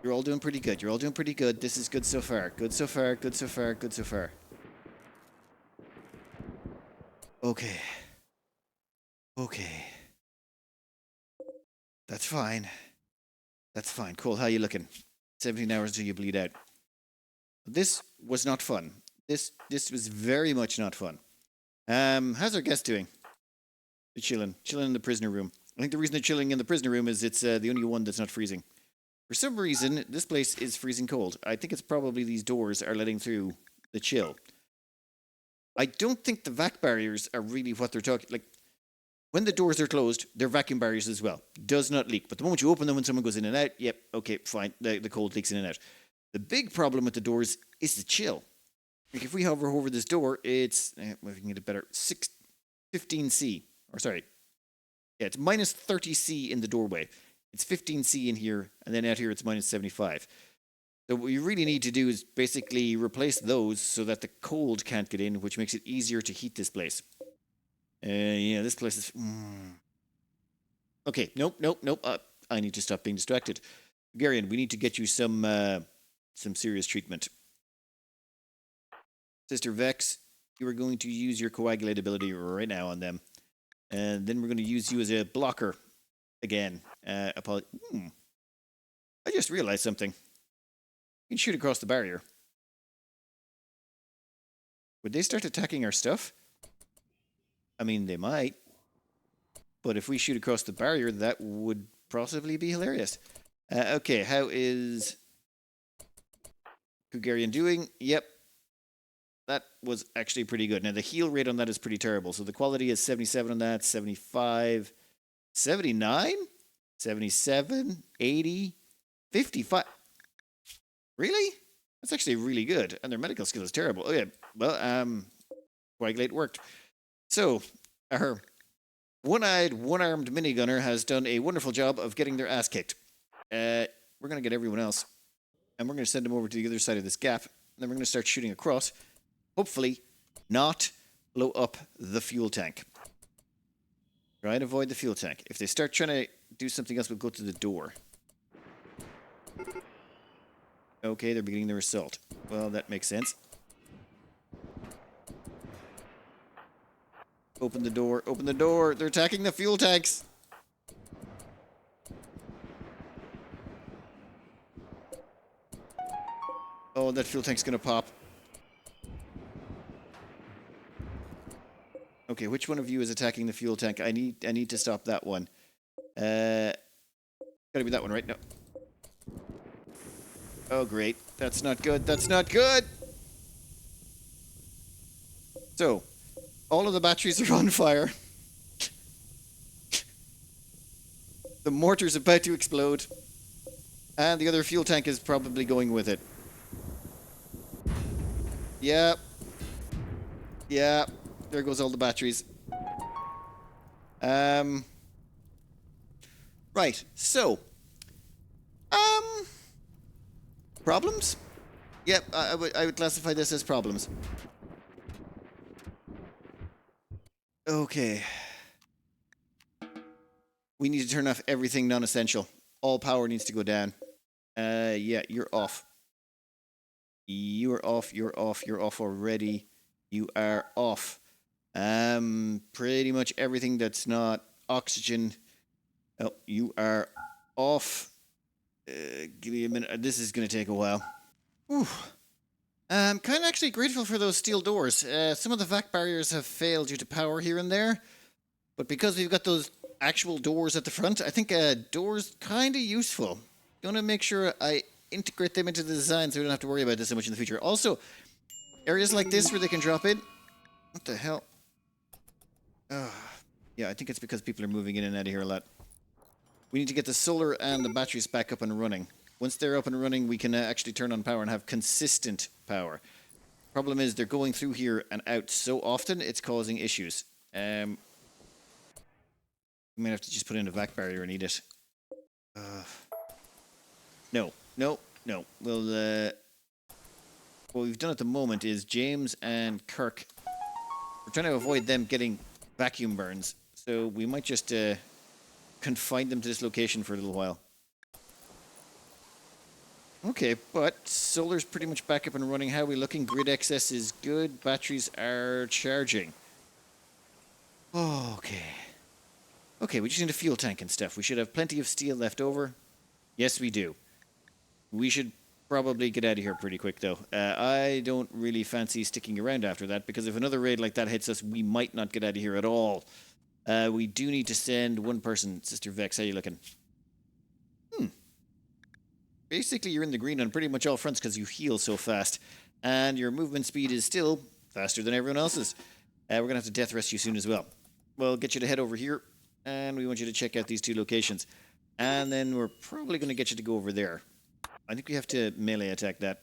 You're all doing pretty good. You're all doing pretty good. This is good so far. Good so far, good so far, good so far. Okay. Okay. That's fine. That's fine. Cool, how you looking? 17 hours until you bleed out. This was not fun. This was very much not fun. How's our guest doing? They're chilling in the prisoner room. I think the reason they're chilling in the prisoner room is it's the only one that's not freezing. For some reason, this place is freezing cold. I think it's probably these doors are letting through the chill. I don't think the vac barriers are really what they're talking. Like, when the doors are closed, they're vacuum barriers as well. Does not leak. But the moment you open them when someone goes in and out, yep, okay, fine. The cold leaks in and out. The big problem with the doors is the chill. Like if we hover over this door, it's, if we can get it better, 15C. Or sorry. Yeah, it's minus 30C in the doorway. It's 15C in here, and then out here it's minus 75. So what you really need to do is basically replace those so that the cold can't get in, which makes it easier to heat this place. Yeah, this place is... Okay, nope. I need to stop being distracted. Garion, we need to get you some serious treatment. Sister Vex, you are going to use your coagulate ability right now on them. And then we're going to use you as a blocker again. I just realized something. You can shoot across the barrier. Would they start attacking our stuff? I mean, they might. But if we shoot across the barrier, that would possibly be hilarious. Okay, how is Kugarian doing? Yep. That was actually pretty good. Now, the heal rate on that is pretty terrible. So the quality is 77 on that, 75, 79, 77, 80, 55. Really? That's actually really good. And their medical skill is terrible. Okay, well, coagulate worked. So, our one-eyed, one-armed minigunner has done a wonderful job of getting their ass kicked. We're going to get everyone else. And we're going to send them over to the other side of this gap. And then we're going to start shooting across. Hopefully, not blow up the fuel tank. Try and avoid the fuel tank. If they start trying to do something else, we'll go to the door. Okay, they're beginning their assault. Well, that makes sense. Open the door, open the door. They're attacking the fuel tanks. Oh, that fuel tank's gonna pop. Okay, which one of you is attacking the fuel tank? I need to stop that one. Gotta be that one, right? No. Oh, great. That's not good. That's not good! So, all of the batteries are on fire. The mortar's about to explode. And the other fuel tank is probably going with it. Yep. Yeah. There goes all the batteries. Right, so. Problems? Yep, I would classify this as problems. Okay. We need to turn off everything non-essential. All power needs to go down. Yeah, you're off. You are off, you're off, you're off already. You are off. Pretty much everything that's not oxygen Oh, you are off. Give me a minute. This is going to take a while. Whew. I'm kind of actually grateful for those steel doors. Some of the vac barriers have failed due to power here and there, but because we've got those actual doors at the front, I think doors kind of useful. Gonna make sure I integrate them into the design so we don't have to worry about this so much in the future. Also, areas like this where they can drop in. What the hell? Yeah, I think it's because people are moving in and out of here a lot. We need to get the solar and the batteries back up and running. Once they're up and running, we can actually turn on power and have consistent power. Problem is, they're going through here and out so often, it's causing issues. We might have to just put in a vac barrier and eat it. No. Well, what we've done at the moment is James and Kirk, we're trying to avoid them getting vacuum burns. So we might just confine them to this location for a little while. Okay, but solar's pretty much back up and running. How are we looking? Grid excess is good. Batteries are charging. Okay. Okay, we just need a fuel tank and stuff. We should have plenty of steel left over. Yes, we do. We should probably get out of here pretty quick, though. I don't really fancy sticking around after that, because if another raid like that hits us, we might not get out of here at all. We do need to send one person. Sister Vex, how you looking? Basically, you're in the green on pretty much all fronts because you heal so fast. And your movement speed is still faster than everyone else's. We're going to have to death rest you soon as well. We'll get you to head over here, and we want you to check out these two locations. And then we're probably going to get you to go over there. I think we have to melee attack that.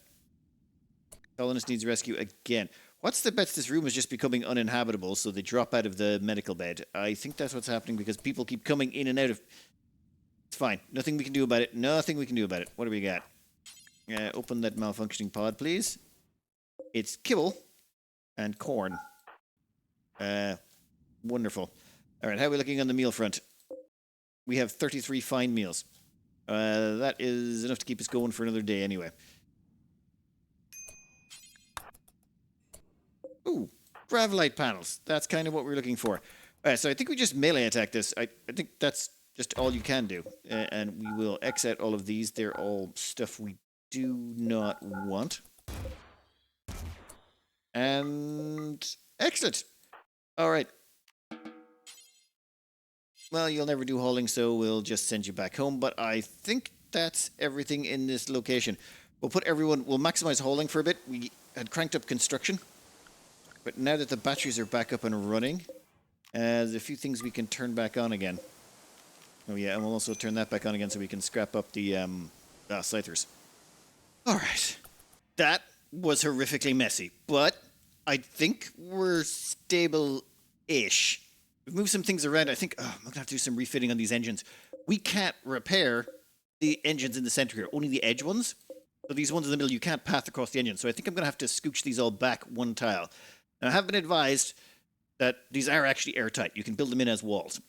Colonist needs rescue again. What's the bets this room is just becoming uninhabitable, so they drop out of the medical bed? I think that's what's happening because people keep coming in and out of... It's fine. Nothing we can do about it. Nothing we can do about it. What do we got? Open that malfunctioning pod, please. It's kibble and corn. Wonderful. All right, how are we looking on the meal front? We have 33 fine meals. That is enough to keep us going for another day anyway. Ooh, gravelite panels. That's kind of what we're looking for. All right, so I think we just melee attack this. I think that's just all you can do. And we will X out all of these. They're all stuff we do not want. And excellent. All right. Well, you'll never do hauling, so we'll just send you back home. But I think that's everything in this location. We'll maximize hauling for a bit. We had cranked up construction. But now that the batteries are back up and running, there's a few things we can turn back on again. Oh yeah, and we'll also turn that back on again so we can scrap up the Scythers. Alright. That was horrifically messy, but I think we're stable-ish. We've moved some things around. I think I'm going to have to do some refitting on these engines. We can't repair the engines in the center here, only the edge ones. So these ones in the middle, you can't path across the engine. So I think I'm going to have to scooch these all back one tile. Now, I have been advised that these are actually airtight. You can build them in as walls.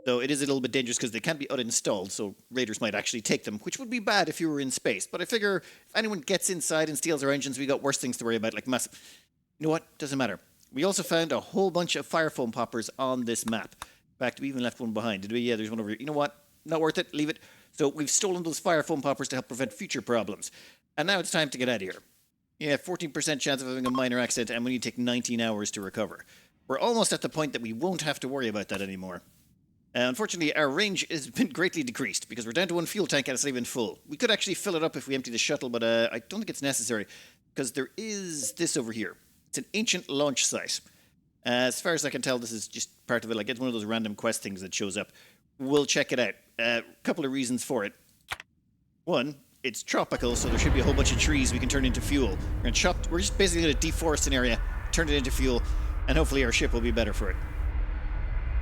So it is a little bit dangerous because they can't be uninstalled, so raiders might actually take them, which would be bad if you were in space. But I figure if anyone gets inside and steals our engines, we got worse things to worry about, like massive... You know what? Doesn't matter. We also found a whole bunch of fire foam poppers on this map. In fact, we even left one behind. Did we? Yeah, there's one over here. You know what? Not worth it. Leave it. So we've stolen those fire foam poppers to help prevent future problems. And now it's time to get out of here. Yeah, 14% chance of having a minor accident, and we need to take 19 hours to recover. We're almost at the point that we won't have to worry about that anymore. Unfortunately, our range has been greatly decreased because we're down to one fuel tank and it's not even full. We could actually fill it up if we empty the shuttle, but I don't think it's necessary because there is this over here. It's an ancient launch site. As far as I can tell, this is just part of it. Like, it's one of those random quest things that shows up. We'll check it out. A couple of reasons for it. One, it's tropical, so there should be a whole bunch of trees we can turn into fuel. We're just basically going to deforest an area, turn it into fuel, and hopefully our ship will be better for it.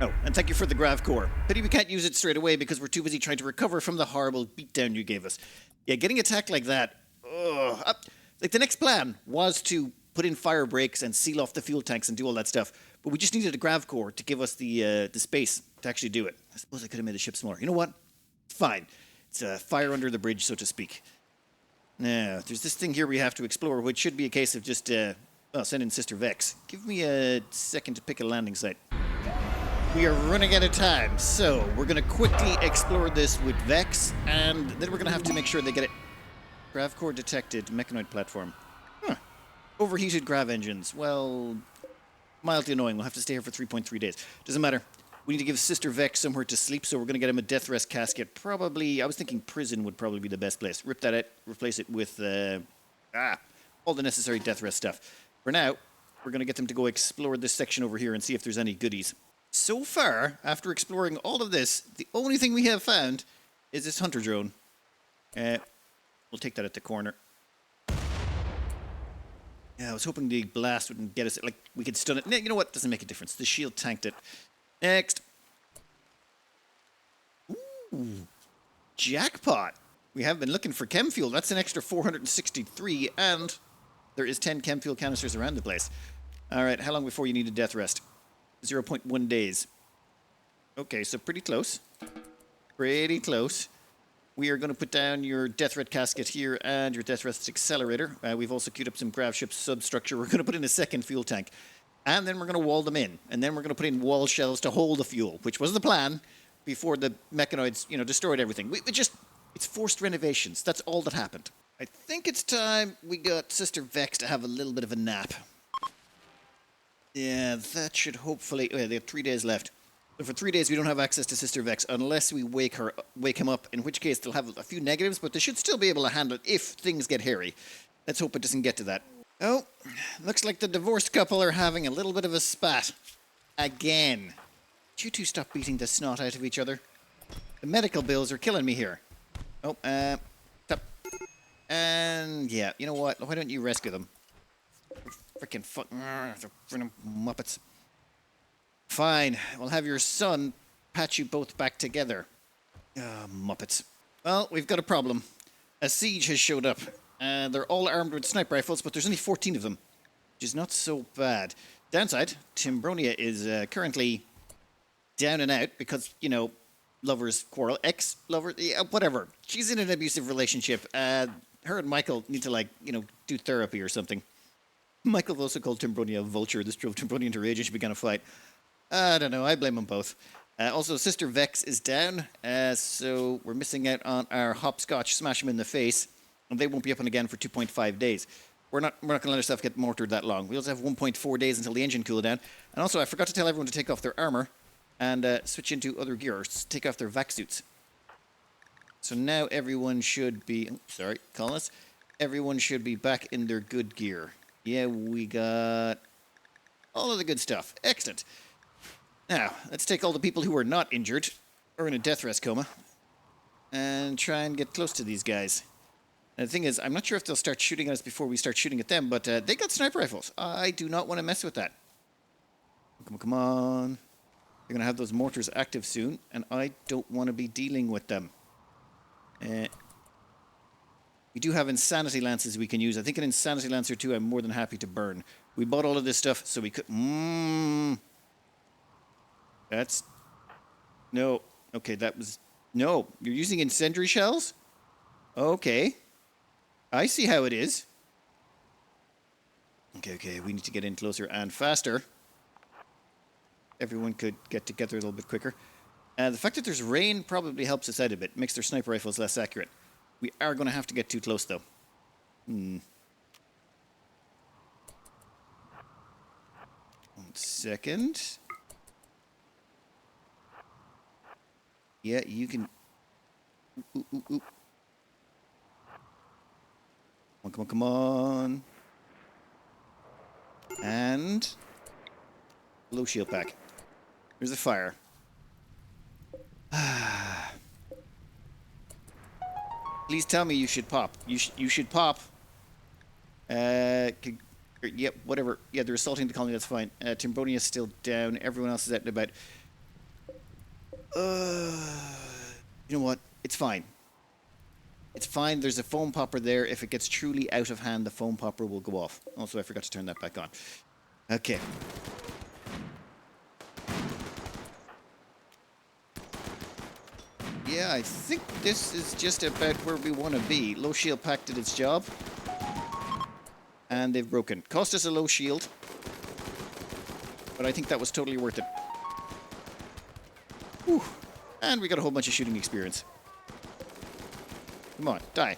Oh, and thank you for the grav core. Pity we can't use it straight away because we're too busy trying to recover from the horrible beatdown you gave us. Yeah, getting attacked like that... like, the next plan was to put in fire breaks and seal off the fuel tanks and do all that stuff. But we just needed a grav core to give us the space to actually do it. I suppose I could have made the ship smaller. You know what? It's fine. It's a fire under the bridge, so to speak. Now, there's this thing here we have to explore, which should be a case of just, send in Sister Vex. Give me a second to pick a landing site. we are running out of time, so we're going to quickly explore this with Vex, and then we're going to have to make sure they get it. Grav core detected, mechanoid platform. Huh. Overheated grav engines. Well, mildly annoying. We'll have to stay here for 3.3 days. Doesn't matter. We need to give Sister Vex somewhere to sleep, so we're going to get him a death rest casket. Probably, I was thinking prison would probably be the best place. Rip that out, replace it with all the necessary death rest stuff. For now, we're going to get them to go explore this section over here and see if there's any goodies. So far, after exploring all of this, the only thing we have found is this hunter drone. We'll take that at the corner. Yeah, I was hoping the blast wouldn't get us. Like, we could stun it. You know what? Doesn't make a difference. The shield tanked it. Next. Ooh. Jackpot. We have been looking for chemfuel. That's an extra 463, and there is 10 chemfuel canisters around the place. All right, how long before you need a death rest? 0.1 days. Okay, so pretty close. Pretty close. We are going to put down your death rest casket here and your death rest accelerator. We've also queued up some grav ship substructure. We're going to put in a second fuel tank. And then we're going to wall them in. And then we're going to put in wall shells to hold the fuel, which was the plan before the mechanoids, destroyed everything. It's forced renovations. That's all that happened. I think it's time we got Sister Vex to have a little bit of a nap. Yeah, that should hopefully... Oh, yeah, they have 3 days left. So for 3 days, we don't have access to Sister Vex unless we wake him up, in which case they'll have a few negatives, but they should still be able to handle it if things get hairy. Let's hope it doesn't get to that. Oh, looks like the divorced couple are having a little bit of a spat. Again. Would you two stop beating the snot out of each other? The medical bills are killing me here. Oh, stop. And, yeah, you know what? Why don't you rescue them? Freaking Muppets. Fine, we'll have your son patch you both back together. Muppets. Well, we've got a problem. A siege has showed up. They're all armed with sniper rifles, but there's only 14 of them, which is not so bad. Downside, Timbronia is currently down and out because, lovers quarrel. Ex-lover, yeah, whatever. She's in an abusive relationship. Her and Michael need to, do therapy or something. Michael also called Timbronia a vulture. This drove Timbronia into rage and she began a fight. I don't know. I blame them both. Also, Sister Vex is down, so we're missing out on our hopscotch smash him in the face, and they won't be up and again for 2.5 days. We're not going to let ourselves get mortared that long. We also have 1.4 days until the engine cool down. And also, I forgot to tell everyone to take off their armor and switch into other gear, or take off their vac suits. So now everyone should be... Sorry, colonists. Everyone should be back in their good gear. Yeah, we got all of the good stuff. Excellent. Now, let's take all the people who are not injured, or in a death rest coma, and try and get close to these guys. And the thing is, I'm not sure if they'll start shooting at us before we start shooting at them, but they got sniper rifles. I do not want to mess with that. Come on. They're going to have those mortars active soon, and I don't want to be dealing with them. We do have Insanity Lances we can use. I think an Insanity Lance or two I'm more than happy to burn. We bought all of this stuff so we could... That's... No. Okay, that was... No. You're using incendiary shells? Okay. I see how it is. Okay. We need to get in closer and faster. Everyone could get together a little bit quicker. The fact that there's rain probably helps us out a bit. Makes their sniper rifles less accurate. We are going to have to get too close, though. 1 second. Yeah, you can... Ooh. Come on. And... Low shield pack. There's a fire. Please tell me you should pop. You should pop. Yep, whatever. Yeah, they're assaulting the colony, that's fine. Timbronia is still down. Everyone else is out and about. You know what? It's fine. It's fine. There's a foam popper there. If it gets truly out of hand, the foam popper will go off. Also, I forgot to turn that back on. Okay. Yeah, I think this is just about where we want to be. Low shield pack did its job. And they've broken. Cost us a low shield. But I think that was totally worth it. Whew. And we got a whole bunch of shooting experience. Come on, die.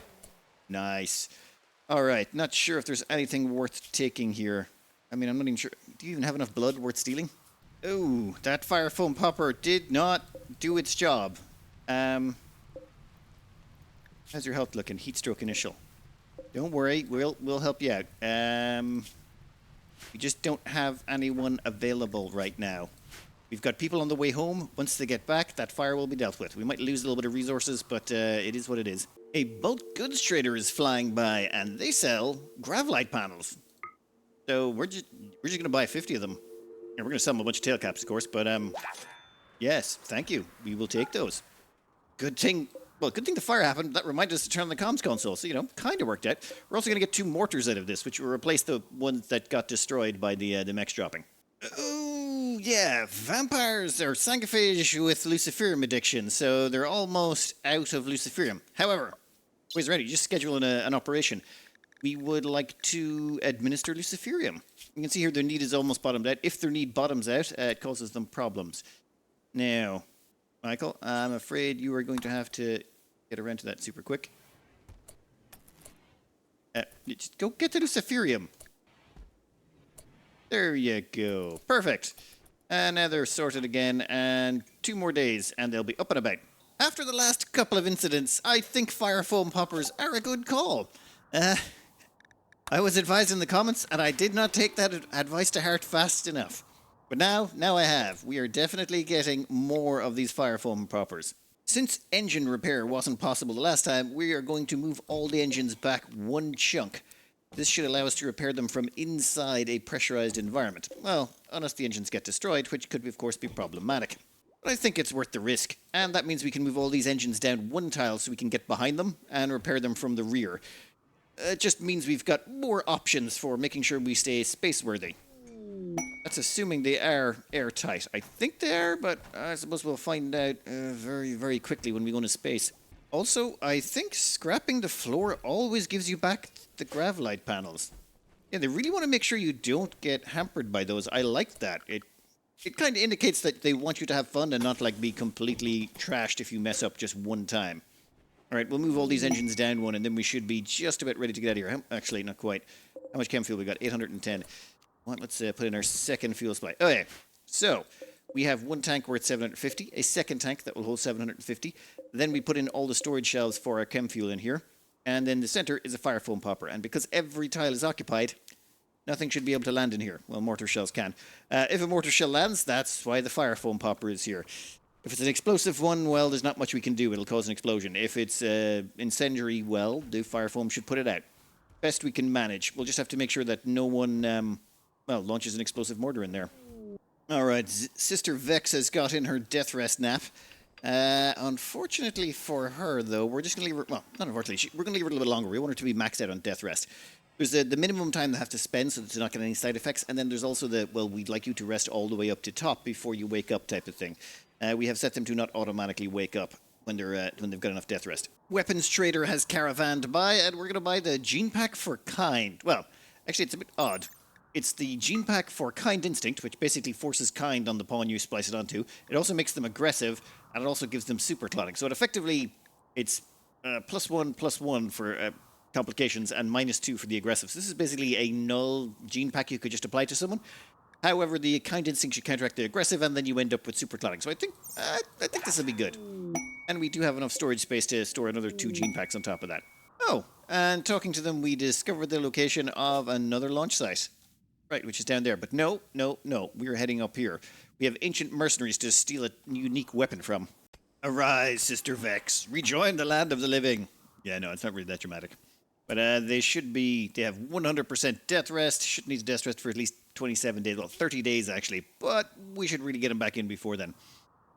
Nice. All right, not sure if there's anything worth taking here. I mean, I'm not even sure. Do you even have enough blood worth stealing? Oh, that fire foam popper did not do its job. How's your health looking? Heat stroke initial. Don't worry, we'll help you out. We just don't have anyone available right now. We've got people on the way home. Once they get back, that fire will be dealt with. We might lose a little bit of resources, but it is what it is. A bulk goods trader is flying by, and they sell gravlite panels. So we're just going to buy 50 of them. And we're going to sell them a bunch of tail caps, of course, but yes, thank you. We will take those. Good thing the fire happened. That reminded us to turn on the comms console, so, kind of worked out. We're also going to get 2 mortars out of this, which will replace the ones that got destroyed by the mechs dropping. Oh, yeah, vampires are sanguiphage with luciferium addiction, so they're almost out of luciferium. However, always ready, just schedule an operation. We would like to administer luciferium. You can see here their need is almost bottomed out. If their need bottoms out, it causes them problems. Now, Michael, I'm afraid you are going to have to get around to that super quick. Just go get the luciferium. There you go. Perfect. And now they're sorted again, and 2 more days, and they'll be up and about. After the last couple of incidents, I think fire foam poppers are a good call. I was advised in the comments, and I did not take that advice to heart fast enough. But now I have. We are definitely getting more of these fire foam poppers. Since engine repair wasn't possible the last time, we are going to move all the engines back 1 chunk. This should allow us to repair them from inside a pressurized environment. Well, unless the engines get destroyed, which could, of course, be problematic. But I think it's worth the risk, and that means we can move all these engines down 1 tile so we can get behind them and repair them from the rear. It just means we've got more options for making sure we stay space-worthy. That's assuming they are airtight. I think they are, but I suppose we'll find out very, very quickly when we go into space. Also, I think scrapping the floor always gives you back the gravlite panels. Yeah, they really want to make sure you don't get hampered by those. I like that. It kind of indicates that they want you to have fun and not like be completely trashed if you mess up just 1 time. All right, we'll move all these engines down 1, and then we should be just about ready to get out of here. Actually, not quite. How much chem fuel we got? 810. Well, let's put in our second fuel supply. Okay, so we have 1 tank worth 750, a second tank that will hold 750. Then we put in all the storage shelves for our chem fuel in here. And then the center is a fire foam popper. And because every tile is occupied, nothing should be able to land in here. Well, mortar shells can. If a mortar shell lands, that's why the fire foam popper is here. If it's an explosive one, well, there's not much we can do. It'll cause an explosion. If it's incendiary, well, the fire foam should put it out. Best we can manage. We'll just have to make sure that no one, launches an explosive mortar in there. All right, Sister Vex has got in her death rest nap. Unfortunately for her, though, we're just going to leave her... Well, not unfortunately. We're going to leave her a little bit longer. We want her to be maxed out on death rest. There's the minimum time they have to spend so that they're not getting any side effects. And then there's also the, well, we'd like you to rest all the way up to top before you wake up type of thing. We have set them to not automatically wake up when they've got enough death rest. Weapons Trader has caravanned by, and we're going to buy the Gene Pack for Kind. Well, actually, it's a bit odd. It's the Gene Pack for Kind Instinct, which basically forces kind on the pawn you splice it onto. It also makes them aggressive, and it also gives them super clotting. So it's +1/+1 for complications and -2 for the aggressive. So this is basically a null Gene Pack you could just apply to someone. However, the Kind Instinct should counteract the aggressive, and then you end up with super clotting. So I think this will be good. And we do have enough storage space to store another 2 Gene Packs on top of that. Oh, and talking to them, we discovered the location of another launch site. Right, which is down there. But no. We're heading up here. We have ancient mercenaries to steal a unique weapon from. Arise, Sister Vex. Rejoin the land of the living. Yeah, no, it's not really that dramatic. But they have 100% death rest. Shouldn't need death rest for at least 27 days. Well, 30 days, actually. But we should really get them back in before then. All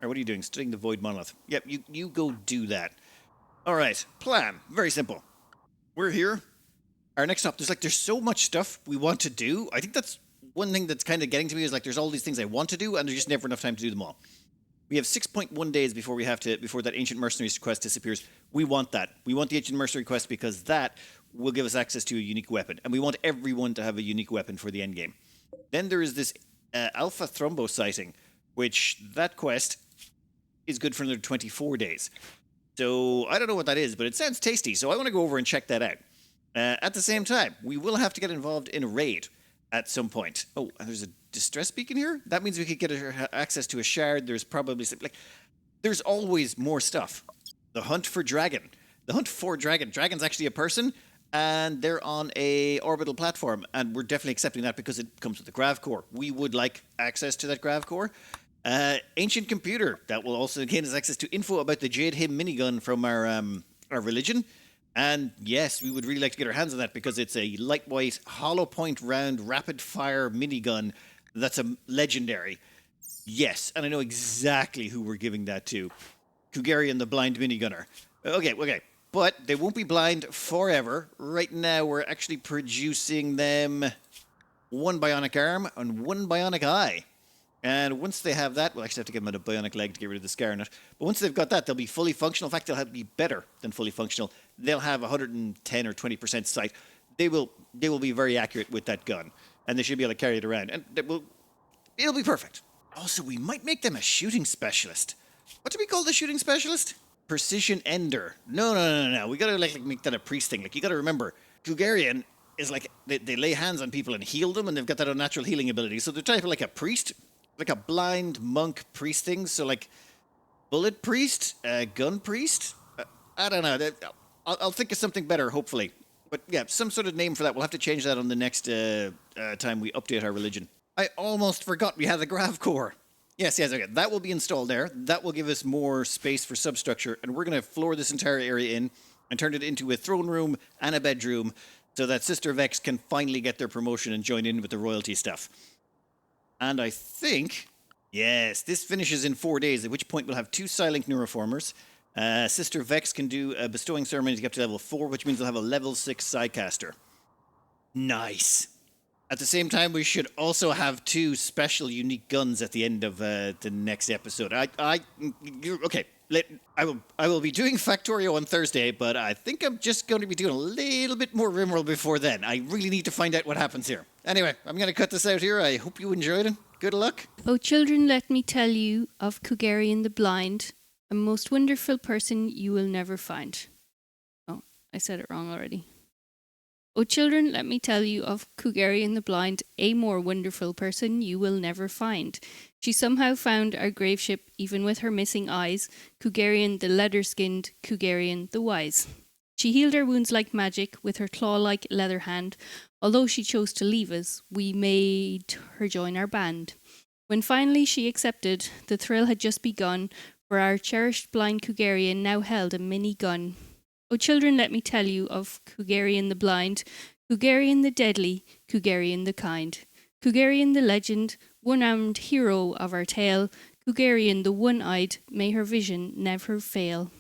right, what are you doing? Studying the Void Monolith. Yep, you go do that. All right, plan. Very simple. We're here. Our next stop, there's so much stuff we want to do. I think that's one thing that's kind of getting to me is there's all these things I want to do, and there's just never enough time to do them all. We have 6.1 days before that Ancient Mercenaries quest disappears. We want that. We want the Ancient Mercenary quest because that will give us access to a unique weapon, and we want everyone to have a unique weapon for the end game. Then there is this Alpha Thrombo sighting, which that quest is good for another 24 days. So I don't know what that is, but it sounds tasty. So I want to go over and check that out. At the same time, we will have to get involved in a raid at some point. Oh, and there's a distress beacon here? That means we could get access to a shard. There's probably there's always more stuff. The hunt for dragon. The hunt for dragon. Dragon's actually a person, and they're on a orbital platform, and we're definitely accepting that because it comes with the grav core. We would like access to that grav core. Ancient computer. That will also gain us access to info about the Jade Hymn minigun from our religion. And yes, we would really like to get our hands on that because it's a lightweight, hollow point round, rapid fire minigun that's a legendary. Yes, and I know exactly who we're giving that to. Kugarian the blind minigunner. Okay. But they won't be blind forever. Right now, we're actually producing them one bionic arm and one bionic eye. And once they have that, we'll actually have to give them a bionic leg to get rid of the scar on it. But once they've got that, they'll be fully functional. In fact, they'll have to be better than fully functional. They'll have 110 or 20% sight. They will be very accurate with that gun. And they should be able to carry it around. And it'll be perfect. Also, we might make them a shooting specialist. What do we call the shooting specialist? Precision ender. No. We gotta make that a priest thing. You gotta remember, Kugarian is they lay hands on people and heal them, and they've got that unnatural healing ability. So they're type of like a priest, like a blind monk priest thing. So bullet priest, gun priest. I don't know. I'll think of something better, hopefully. But yeah, some sort of name for that. We'll have to change that on the next time we update our religion. I almost forgot we had the grav core. Yes, okay. That will be installed there. That will give us more space for substructure, and we're going to floor this entire area in and turn it into a throne room and a bedroom so that Sister Vex can finally get their promotion and join in with the royalty stuff. And I think, yes, this finishes in 4 days, at which point we'll have 2 Psilink Neuroformers. Sister Vex can do a bestowing ceremony to get up to level 4, which means they'll have a level 6 Psycaster. Nice. At the same time, we should also have 2 special unique guns at the end of the next episode. Okay. I will be doing Factorio on Thursday, but I think I'm just going to be doing a little bit more Rimworld before then. I really need to find out what happens here. Anyway, I'm going to cut this out here. I hope you enjoyed it. Good luck. Oh, children, let me tell you of Kugarian the Blind, a most wonderful person you will never find. Oh, I said it wrong already. Oh, children, let me tell you of Kugarian the Blind, a more wonderful person you will never find. She somehow found our grave ship, even with her missing eyes, Kugarian the leather-skinned, Kugarian the wise. She healed our wounds like magic with her claw-like leather hand. Although she chose to leave us, we made her join our band. When finally she accepted, the thrill had just begun, for our cherished blind Kugarian now held a mini-gun. Oh, children, let me tell you of Kugarian the Blind, Kugarian the Deadly, Kugarian the Kind, Kugarian the Legend, one-armed hero of our tale, Kugarian the One-Eyed, may her vision never fail.